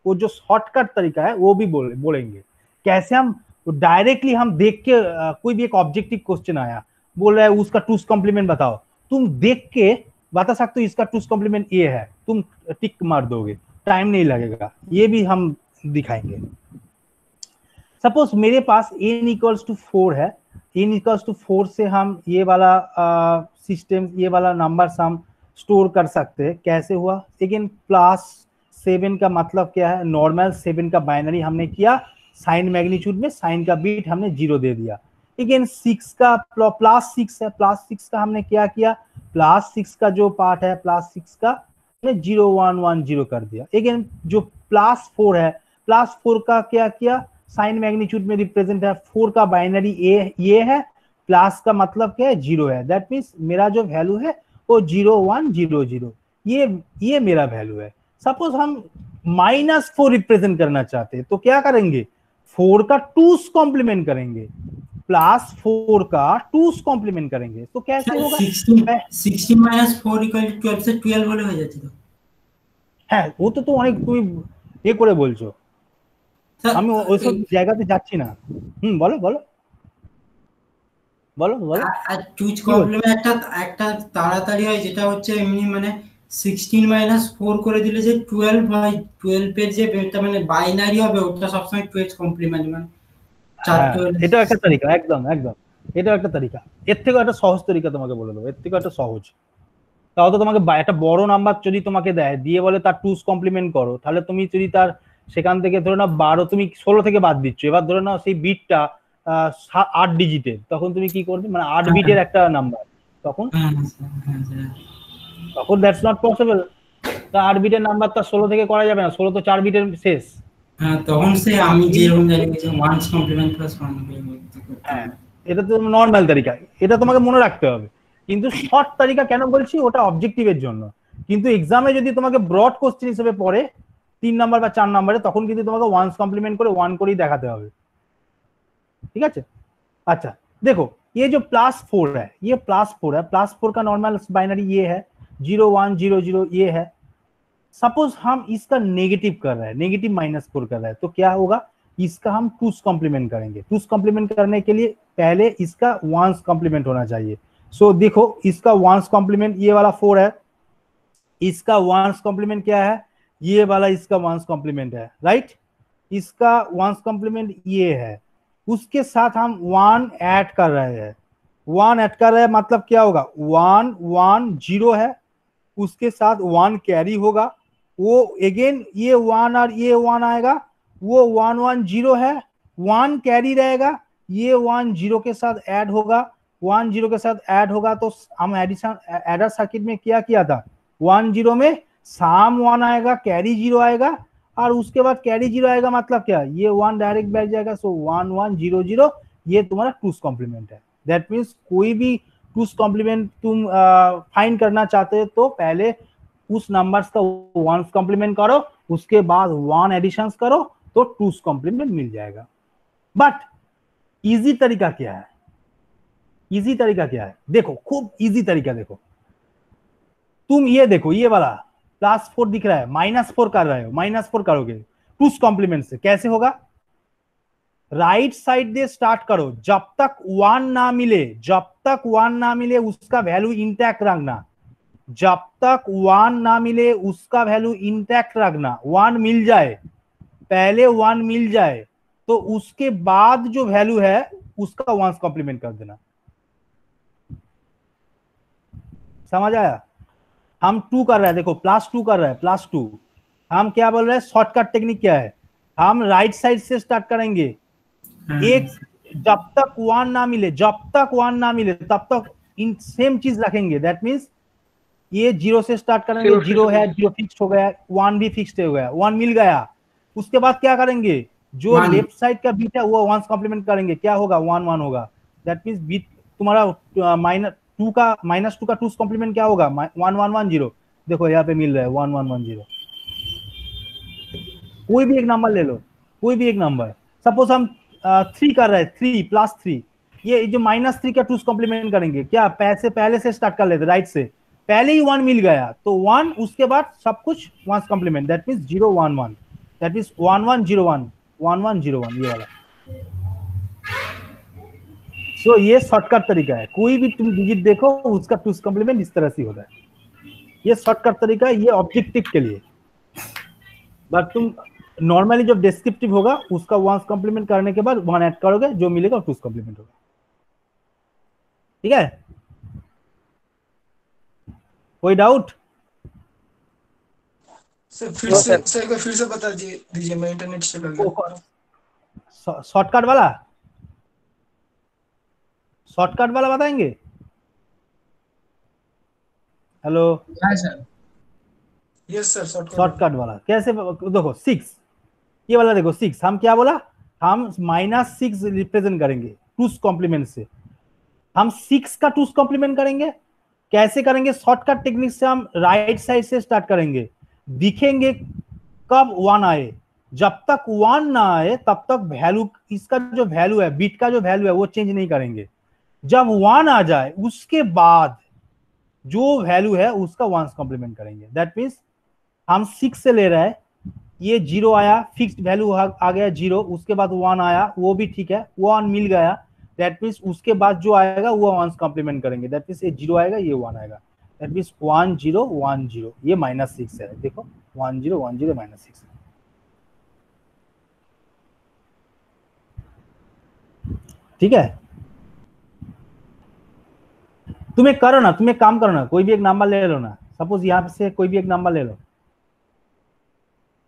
वो जो शॉर्टकट तरीका है वो भी बोलेंगे कैसे हम डायरेक्टली हम देख के कोई भी एक ऑब्जेक्टिव क्वेश्चन आया, बोल रहा है उसका टूस कॉम्प्लीमेंट बताओ, तुम देख के बता सकते हो इसका टूस कॉम्प्लीमेंट ये है, तुम टिक मार दोगे, टाइम नहीं लगेगा, ये भी हम दिखाएंगे। सपोज मेरे पास n इक्वल्स टू 4 है, n इक्वल्स टू 4 से हम ये वाला सिस्टम, ये वाला नंबर हम स्टोर कर सकते हैं। कैसे हुआ, लेकिन +7 का मतलब क्या है, नॉर्मल 7 का बाइनरी हमने किया, साइन मैग्नीट्यूड में साइन का बीट हमने 0 दे दिया। लेकिन 6 का +6 है, +6 का हमने क्या किया, +6 का जो पार्ट है +6 का 0 1 1 0 कर दिया। लेकिन जो +4 है, +4 का क्या किया, साइन मैग्नीट्यूड में रिप्रेजेंट है, 4 का बाइनरी ये है, प्लस का मतलब क्या है 0 है, दैट मीन्स मेरा जो वैल्यू है वो 0 1 0 0, ये मेरा वैल्यू है। सपोज हम -4 रिप्रेजेंट करना चाहते हैं तो क्या करेंगे, 4 का टूस कॉम्प्लीमेंट करेंगे, +4 का टूस कॉम्प्लीमेंट करेंगे। तो कैसे होगा, 16 - 4 = 12 से 12 বলে হয়ে যাচ্ছে তো। হ্যাঁ, ও তো অনেক তুমি এ করে বলছো, আমি ওইসব জায়গাতে যাচ্ছি না। বলো বলো বলো বলো। আর টুজ কমপ্লিমেন্ট একটা তাড়াতাড়ি হয়, যেটা হচ্ছে এমনি মানে 16 - 4 করে দিলে যে 12 হয়, 12 এর যে এটা মানে বাইনারি হবে ওটা সবসময় টুজ কমপ্লিমেন্ট মানে এটা একটা তরিকা, একদম একদম এটা একটা তরিকা। এর থেকেও একটা সহজ তরিকা তোমাকে বলে দেবো, এর থেকেও একটা সহজ। তাও তো তোমাকে একটা বড় নাম্বার যদি তোমাকে দেয়, দিয়ে বলে তার টুস কমপ্লিমেন্ট করো, তাহলে তুমি যদি তার সেখান থেকে ধরে নাও 12, তুমি 16 থেকে বাদ দিচ্ছ, এবার ধরে নাও সেই বিটটা 8 ডিজিটের, তখন তুমি কি করবে, মানে 8 বিটের একটা নাম্বার, তখন দ্যাটস নট পসিবল। তা 8 বিটের নাম্বার তো 16 থেকে করা যাবে না, 16 তো 4 বিটের শেষ। হ্যাঁ, তখন সে আমি যেরকম জানি যে ওয়ান্স কমপ্লিমেন্ট প্লাস 1। হ্যাঁ, এটা তো নরমাল তরিকা, এটা তোমাকে মনে রাখতে হবে। কিন্তু শর্ট তরিকা কেন বলছি, ওটা অবজেক্টিভের জন্য। কিন্তু এক্সামে যদি তোমাকে ব্রড কোশ্চেন হিসেবে পড়ে 3 নাম্বার বা 4 নাম্বারে, তখন কিন্তু তোমাকে ওয়ান্স কমপ্লিমেंट করে 1 করেই দেখাতে হবে। ঠিক আছে, अच्छा देखो ये जो +4 है, ये +4 है, +4 का नॉर्मल बाइनरी ये है, 0 1 0 0 ये है। सपोज हम इसका नेगेटिव कर रहे हैं, नेगेटिव -4 कर रहे हैं, तो क्या होगा, इसका हम टूस कॉम्प्लीमेंट करेंगे। टूस कॉम्प्लीमेंट करने के लिए पहले इसका वंस कॉम्प्लीमेंट होना चाहिए। सो देखो इसका वंस कॉम्प्लीमेंट ये वाला 4 है, इसका वंस कॉम्प्लीमेंट क्या है, ये वाला इसका वंस कॉम्प्लीमेंट है, राइट। इसका वंस कॉम्प्लीमेंट ये है, उसके साथ हम 1 ऐड कर रहे हैं, 1 ऐड कर रहे हैं, मतलब क्या होगा, 1 1 0 है, उसके साथ 1 कैरी होगा, वो अगेन ये 1 और ये 1 आएगा, वो 1 1 0 है, 1 कैरी रहेगा, ये 1 0 के साथ ऐड होगा, 1 0 के साथ ऐड होगा। तो हम एडिशन एडर सर्किट में क्या किया था, 1 0 में साम 1 आएगा, कैरी 0 आएगा, और उसके बाद कैरी 0 आएगा मतलब क्या, ये 1 डायरेक्ट बैठ जाएगा। सो 1 1 0 0 ये तुम्हारा टूस कॉम्प्लीमेंट है। दैट मीन्स कोई भी टूस कॉम्प्लीमेंट तुम फाइंड करना चाहते हो तो पहले उस नंबर्स का 1s कॉम्प्लीमेंट करो, उसके बाद 1 एडिशन करो तो 2s कॉम्प्लीमेंट मिल जाएगा। बट इजी तरीका क्या है, इजी तरीका क्या है, देखो खूब इजी तरीका देखो। तुम ये देखो, ये वाला +4 दिख रहा है, -4 कर रहे हो, -4 करोगे 2s कॉम्प्लीमेंट से कैसे होगा, राइट साइड दे स्टार्ट करो, जब तक 1 ना मिले, जब तक 1 ना मिले उसका वैल्यू इंटैक्ट रखना, जब तक 1 ना मिले उसका वैल्यू इंटैक्ट रखना। 1 मिल जाए, पहले 1 मिल जाए तो उसके बाद जो वैल्यू है उसका 1s कॉम्प्लीमेंट कर देना। समझ आया? हम 2 कर रहे हैं, देखो +2 कर रहे हैं, +2। हम क्या बोल रहे हैं, शॉर्टकट टेक्निक क्या है, हम राइट साइड से स्टार्ट करेंगे। एक जब तक 1 ना मिले, जब तक 1 ना मिले तब तक इन सेम चीज रखेंगे। दैट मीन्स ये 0 से स्टार्ट करेंगे, 0 है, 0 फिक्स्ड हो गया, 1 भी फिक्स्ड हो गया, 1 मिल गया। उसके बाद क्या करेंगे, जो लेफ्ट साइड का बीट है वो 1s कॉम्प्लीमेंट करेंगे, क्या होगा, 1 1 होगा। दैट मीन्स बीट तुम्हारा -2 का 2s कॉम्प्लीमेंट क्या होगा, 1 1 1 0। देखो यहाँ पे मिल रहा है 1 1 1 0। कोई भी एक नंबर ले लो, कोई भी एक नंबर, सपोज हम 3 कर रहे हैं, 3 +3, ये जो -3 का 2s कॉम्प्लीमेंट करेंगे, क्या पैसे पहले से स्टार्ट कर लेते, राइट से पहले ही 1 मिल गया तो 1, उसके बाद सब कुछ 1s complement. That means 0 1 1, that means 1 1 0 1 1 1 0 1, ये वाला। सो ये शॉर्टकट तरीका है, कोई भी तुम डिजिट देखो उसका 2s कॉम्प्लीमेंट इस तरह से होता है। ये शॉर्टकट तरीका है, ये ऑब्जेक्टिव के लिए। बट तुम नॉर्मली जो डिस्क्रिप्टिव होगा उसका 1s कॉम्प्लीमेंट करने के बाद 1 ऐड करोगे, जो मिलेगा 2s कॉम्प्लीमेंट होगा। ठीक है, कोई डाउट? सर फिर से बता दीजिए, मैं इंटरनेट से कर गया। शॉर्टकट वाला बताएंगे। हेलो, यस सर, शॉर्टकट वाला कैसे, देखो 6, ये वाला देखो 6, हम क्या बोला, हम -6 रिप्रेजेंट करेंगे 2s कॉम्प्लीमेंट से। हम 6 का 2s कॉम्प्लीमेंट करेंगे, कैसे करेंगे, शॉर्टकट टेक्निक से। हम राइट साइड से स्टार्ट करेंगे, दिखेंगे कब 1 आए, जब तक 1 ना आए तब तक वैल्यू, इसका जो वैल्यू है, बीट का जो वैल्यू है वो चेंज नहीं करेंगे। जब 1 आ जाए उसके बाद जो वैल्यू है उसका 1s कॉम्प्लीमेंट करेंगे। दैट मीन्स हम 6 से ले रहे हैं, ये 0 आया, फिक्स्ड वैल्यू आ गया 0, उसके बाद 1 आया, वो भी ठीक है, 1 मिल गया। दैट मीन्स उसके बाद जो आएगा वो 1s कॉम्प्लीमेंट करेंगे। दैट मीन्स ये 0 आएगा, ये 1 आएगा। दैट मीन्स 1 0 1 0, ये -6 है, देखो 1 0 1 0 -6। ठीक है, तुम्हें करो ना, तुम्हें काम करो ना, कोई भी एक नंबर ले लो ना, सपोज यहाँ से कोई भी एक नंबर ले लो,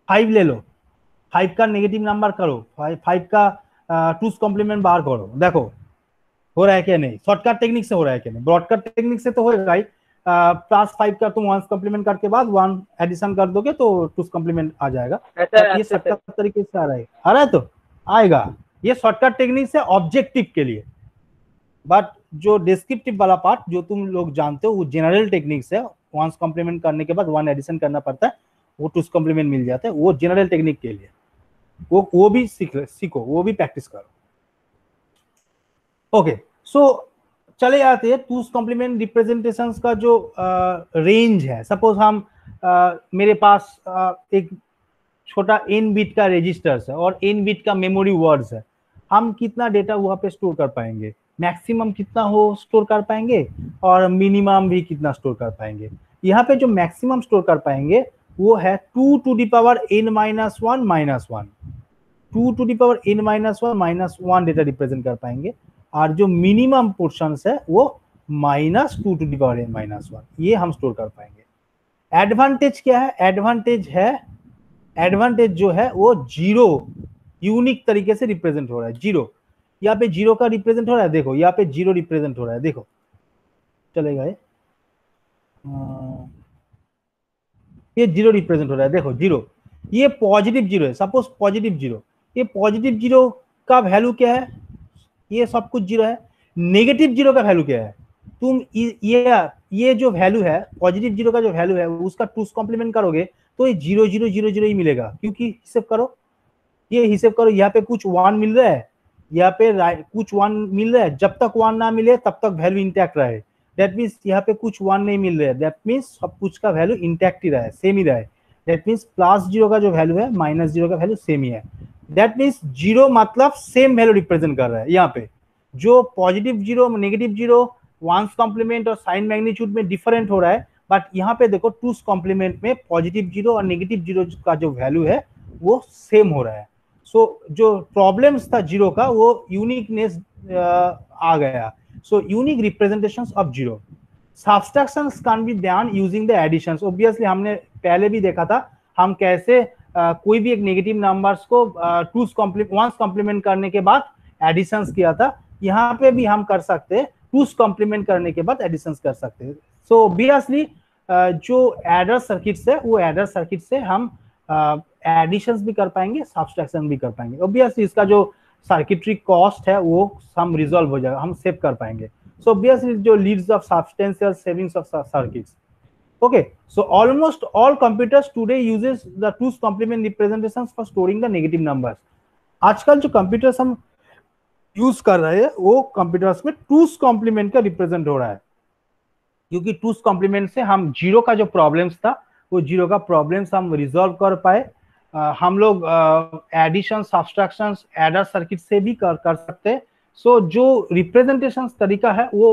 5 ले लो, 5 का नेगेटिव नंबर करो, 5 का 2s कॉम्प्लीमेंट बाहर करो, देखो हो रहा है क्या नहीं, शॉर्टकट टेक्निक से हो रहा है क्या नहीं। ब्रॉडकट टेक्निक से तो होगा ही, +5 का तुम 1s कॉम्प्लीमेंट करके बाद 1 एडिशन कर दोगे तो 2s कॉम्प्लीमेंट आ जाएगा। ये शॉर्टकट तरीके से आ रहा है तो आएगा। ये शॉर्टकट टेक्निक से ऑब्जेक्टिव के लिए। बट जो डिस्क्रिप्टिव वाला पार्ट जो तुम लोग जानते हो वो जनरल टेक्निक से 1s कॉम्प्लीमेंट करने के बाद 1 एडिशन करना पड़ता है, वो 2s कॉम्प्लीमेंट मिल जाता है, वो जनरल टेक्निक के लिए। वो भी सीखो, वो भी प्रैक्टिस करो। ओके, सो चले आते हैं 2s कॉम्प्लीमेंट रिप्रेजेंटेशंस का जो रेंज है। सपोज हम मेरे पास एक छोटा n बिट का रजिस्टर्स है और n बिट का मेमोरी वर्ड्स है। हम कितना डेटा वहां पे स्टोर कर पाएंगे, मैक्सिमम कितना हो स्टोर कर पाएंगे और मिनिमम भी कितना स्टोर कर पाएंगे। यहाँ पे जो मैक्सिमम स्टोर कर पाएंगे वो है 2 to the power n - 1 2 to the power n - 1 data represent कर पाएंगे। और जो मिनिमम पोर्शंस है वो -2 to the power n - 1 ये हम स्टोर कर पाएंगे। एडवांटेज क्या है, एडवांटेज है एडवांटेज जो है वो जीरो यूनिक तरीके से रिप्रेजेंट हो रहा है। जीरो, यहाँ पे जीरो का रिप्रेजेंट हो रहा है, देखो यहाँ पे जीरो रिप्रेजेंट हो रहा है, देखो चलेगा ये जीरो रिप्रेजेंट हो रहा है, देखो जीरो, ये पॉजिटिव जीरो है, सपोज पॉजिटिव जीरो, ये पॉजिटिव जीरो का वैल्यू क्या है, ये सब कुछ जीरो है। नेगेटिव जीरो का वैल्यू क्या है, तुम ये जो वैल्यू है पॉजिटिव जीरो का जो वैल्यू है उसका टूस कॉम्प्लीमेंट करोगे तो ये 0 0 0 0 ही मिलेगा, क्योंकि हिसाब करो, ये हिसाब करो, यहाँ पे कुछ 1 मिल रहा है, यहाँ पे कुछ 1 मिल रहा है, जब तक 1 ना मिले तब तक वैल्यू इंटैक्ट रहे। दैट मीन्स यहाँ पे कुछ 1 नहीं मिल रहा है, दैट मीन्स सब कुछ का वैल्यू इंटैक्ट ही रहा है, सेम ही रहा है। दैट मीन्स +0 का जो वैल्यू है -0 का वैल्यू सेम ही है। दैट मीन्स जीरो मतलब सेम वैल्यू रिप्रेजेंट कर रहा है। यहाँ पे जो positive zero negative zero one's complement और साइन मैग्नीट्यूड में डिफरेंट हो रहा है, बट यहाँ पे देखो टूस कॉम्प्लीमेंट में पॉजिटिव जीरो और नेगेटिव जीरो का जो वैल्यू है वो सेम हो रहा है। सो जो प्रॉब्लम्स था जीरो का वो यूनिकनेस आ गया। So unique representations of zero. Subtractions can be done using the additions. Obviously हमने पहले भी देखा था हम कैसे कोई भी एक नेगेटिव नंबर्स को टूस वंस कॉम्प्लीमेंट करने के बाद एडिशंस किया था, यहाँ पे भी हम कर सकते हैं, टूस कॉम्प्लीमेंट करने के बाद एडिशंस कर सकते हैं। सो ऑब्वियसली जो एडर सर्किट्स है वो एडर सर्किट से हम एडिशंस भी कर पाएंगे, सब्सट्रैक्शन भी कर पाएंगे। ऑब्वियसली इसका जो सर्किटरी कॉस्ट है वो हम रिजॉल्व हो जाएगा, हम सेव कर पाएंगे। सो ऑब्वियसली जो Leeds of substantial savings of circuits. Okay, so almost all computers today uses the two's complement representations for storing the negative numbers. आजकल जो कंप्यूटर्स हम यूज कर रहे हैं वो कंप्यूटर्स में टूस कॉम्प्लीमेंट का रिप्रेजेंट हो रहा है, क्योंकि टूस कॉम्प्लीमेंट से हम जीरो का जो प्रॉब्लम्स था वो जीरो का प्रॉब्लम्स हम रिजॉल्व कर पाए। हम लोग एडिशन सब्सट्रैक्शन एडर सर्किट से भी कर सकते हैं। सो जो रिप्रेजेंटेशन तरीका है वो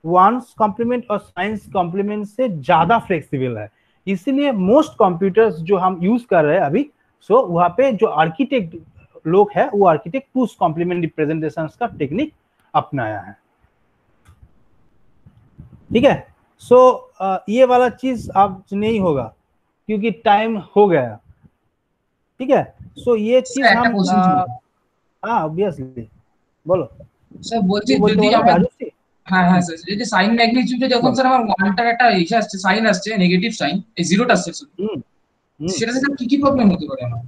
वंस कॉम्प्लीमेंट और साइंस कॉम्प्लीमेंट से ज्यादा फ्लेक्सिबल है। इसीलिए मोस्ट कंप्यूटर्स जो हम यूज कर रहे हैं अभी, सो वहां पे जो आर्किटेक्ट लोग हैं वो आर्किटेक्ट टूस कॉम्प्लीमेंट रिप्रेजेंटेशंस का टेक्निक अपनाया है। ठीक है, सो ये वाला चीज अब नहीं होगा क्योंकि टाइम हो गया। ठीक है, सो ये चीज हम हाँ ऑब्वियसली बोलो স্যার বলছি যদি আমরা হ্যাঁ হ্যাঁ স্যার যদি সাইন ম্যাগনিটিউডে যখন স্যার আমার ওয়ানটার একটা ইসে আসছে সাইন আসছে নেগেটিভ সাইন এই জিরোটা আসছে সেটা স্যার কি কি প্রবলেম হতে পারে আমার?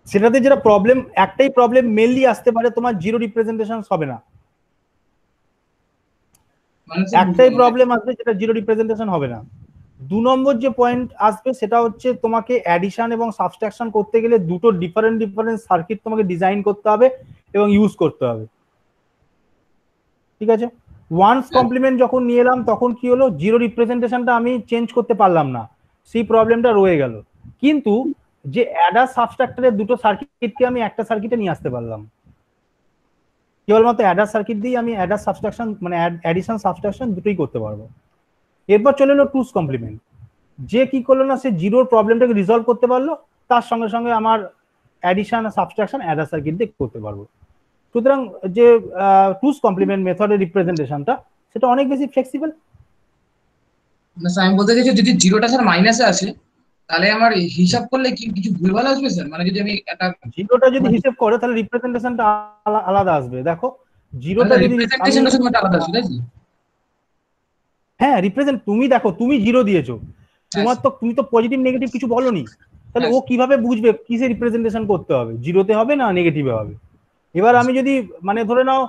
সেটাতে যেটা প্রবলেম, একটাই প্রবলেম মেইনলি আসতে পারে, তোমার জিরো রিপ্রেজেন্টেশন হবে না। একটাই প্রবলেম আসবে যেটা জিরো রিপ্রেজেন্টেশন হবে না। 2 নম্বর যে পয়েন্ট আসবে সেটা হচ্ছে তোমাকে অ্যাডিশন এবং সাবট্রাকশন করতে গেলে দুটো ডিফারেন্ট সার্কিট তোমাকে ডিজাইন করতে হবে এবং ইউজ করতে হবে। ঠিক আছে, ওয়ান্স কমপ্লিমেন্ট যখন নিয়ে এলাম তখন কি হলো, জিরো রিপ্রেজেন্টেশনটা আমি চেঞ্জ করতে পারলাম না, সেই প্রবলেমটা রয়ে গেল। কিন্তু যে অ্যাডার সাবস্ট্রাক্টরের দুটো সার্কিটকে আমি একটা সার্কিটে নিয়ে আসতে পারলাম, কেবলমাত্র অ্যাডার সার্কিট দিয়ে আমি অ্যাডার সাবস্ট্রাকশন মানে অ্যাডিশন সাবস্ট্রাকশন দুটোই করতে পারবো। এরপর চলে এলো টুস কমপ্লিমেন্ট। যে কি করলো না, সে জিরোর প্রবলেমটাকে রিজলভ করতে পারলো, তার সঙ্গে সঙ্গে আমার অ্যাডিশন সাবস্ট্রাকশন অ্যাডার সার্কিট দিয়ে করতে পারবো। সুতরাং যে টুস কমপ্লিমেন্ট মেথডের রিপ্রেজেন্টেশনটা সেটা অনেক বেশি ফ্লেক্সিবল। আমি বলতে চাইছি যদি জিরোটা স্যার মাইনাসে আসে তাহলে আমার হিসাব করলে কি কিছু ভুলভাল আসবে স্যার? মানে যদি আমি একটা জিরোটা যদি হিসাব করে তাহলে রিপ্রেজেন্টেশনটা আলাদা আসবে। দেখো জিরোটা যদি রিপ্রেজেন্টেশনটা আলাদা আসবে তাই কি? হ্যাঁ রিপ্রেজেন্ট, তুমি দেখো তুমি জিরো দিয়েছো, তোমার তো তুমি তো পজিটিভ নেগেটিভ কিছু বলনি, তাহলে ও কিভাবে বুঝবে কিসে রিপ্রেজেন্টেশন করতে হবে, জিরোতে হবে না নেগেটিভে হবে? এবার আমি যদি মানে ধরে নাও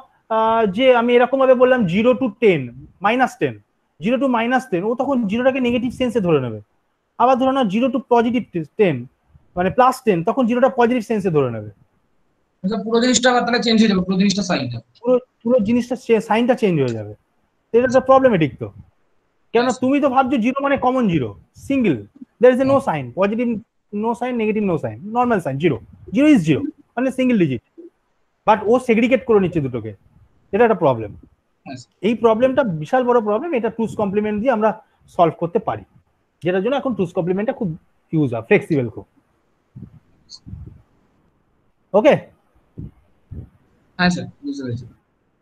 যে আমি এরকম ভাবে বললাম 0 to 10 -10, 0 to -10, ও তখন জিরোটাকে নেগেটিভ সেন্সে ধরে নেবে। আবার ধরে নাও 0 to +10 মানে +10, তখন জিরোটা পজিটিভ সেন্সে ধরে নেবে। পুরো জিনিসটা তাহলে চেঞ্জ হয়ে যাবে, পুরো জিনিসটা সাইনটা পুরো জিনিসটা সাইনটা চেঞ্জ হয়ে যাবে। এটা তো প্রবলেমেটিক তো, কেন তুমি তো ভাবছো জিরো মানে common zero, single, there is a no sign, positive no sign, negative no sign, normal sign, zero, zero is zero মানে সিঙ্গেল ডিজিট, বাট ও সেগ্রিগেট করে নিচ্ছে দুটোকে, এটা একটা প্রবলেম। এই প্রবলেমটা বিশাল বড় প্রবলেম, এটা টুস কমপ্লিমেন্ট দিয়ে আমরা সলভ করতে পারি, যেটার জন্য এখন টুস কমপ্লিমেন্টটা খুব ইউজ হয়, ফ্লেক্সিবল খুব। ওকে, হ্যাঁ স্যার বুঝতে পেরেছি।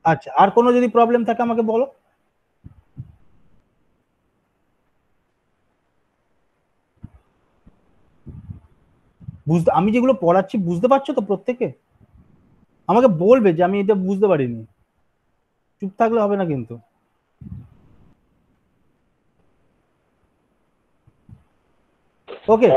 আচ্ছা, আর কোনো যদি প্রবলেম থাকে আমাকে বলো। বুঝতে, আমি যেগুলো পড়াচ্ছি বুঝতে পারছো তো প্রত্যেকে? আমাকে বলবে যে আমি এটা বুঝতে পারিনি, চুপ থাকলে হবে না কিন্তু। ওকে,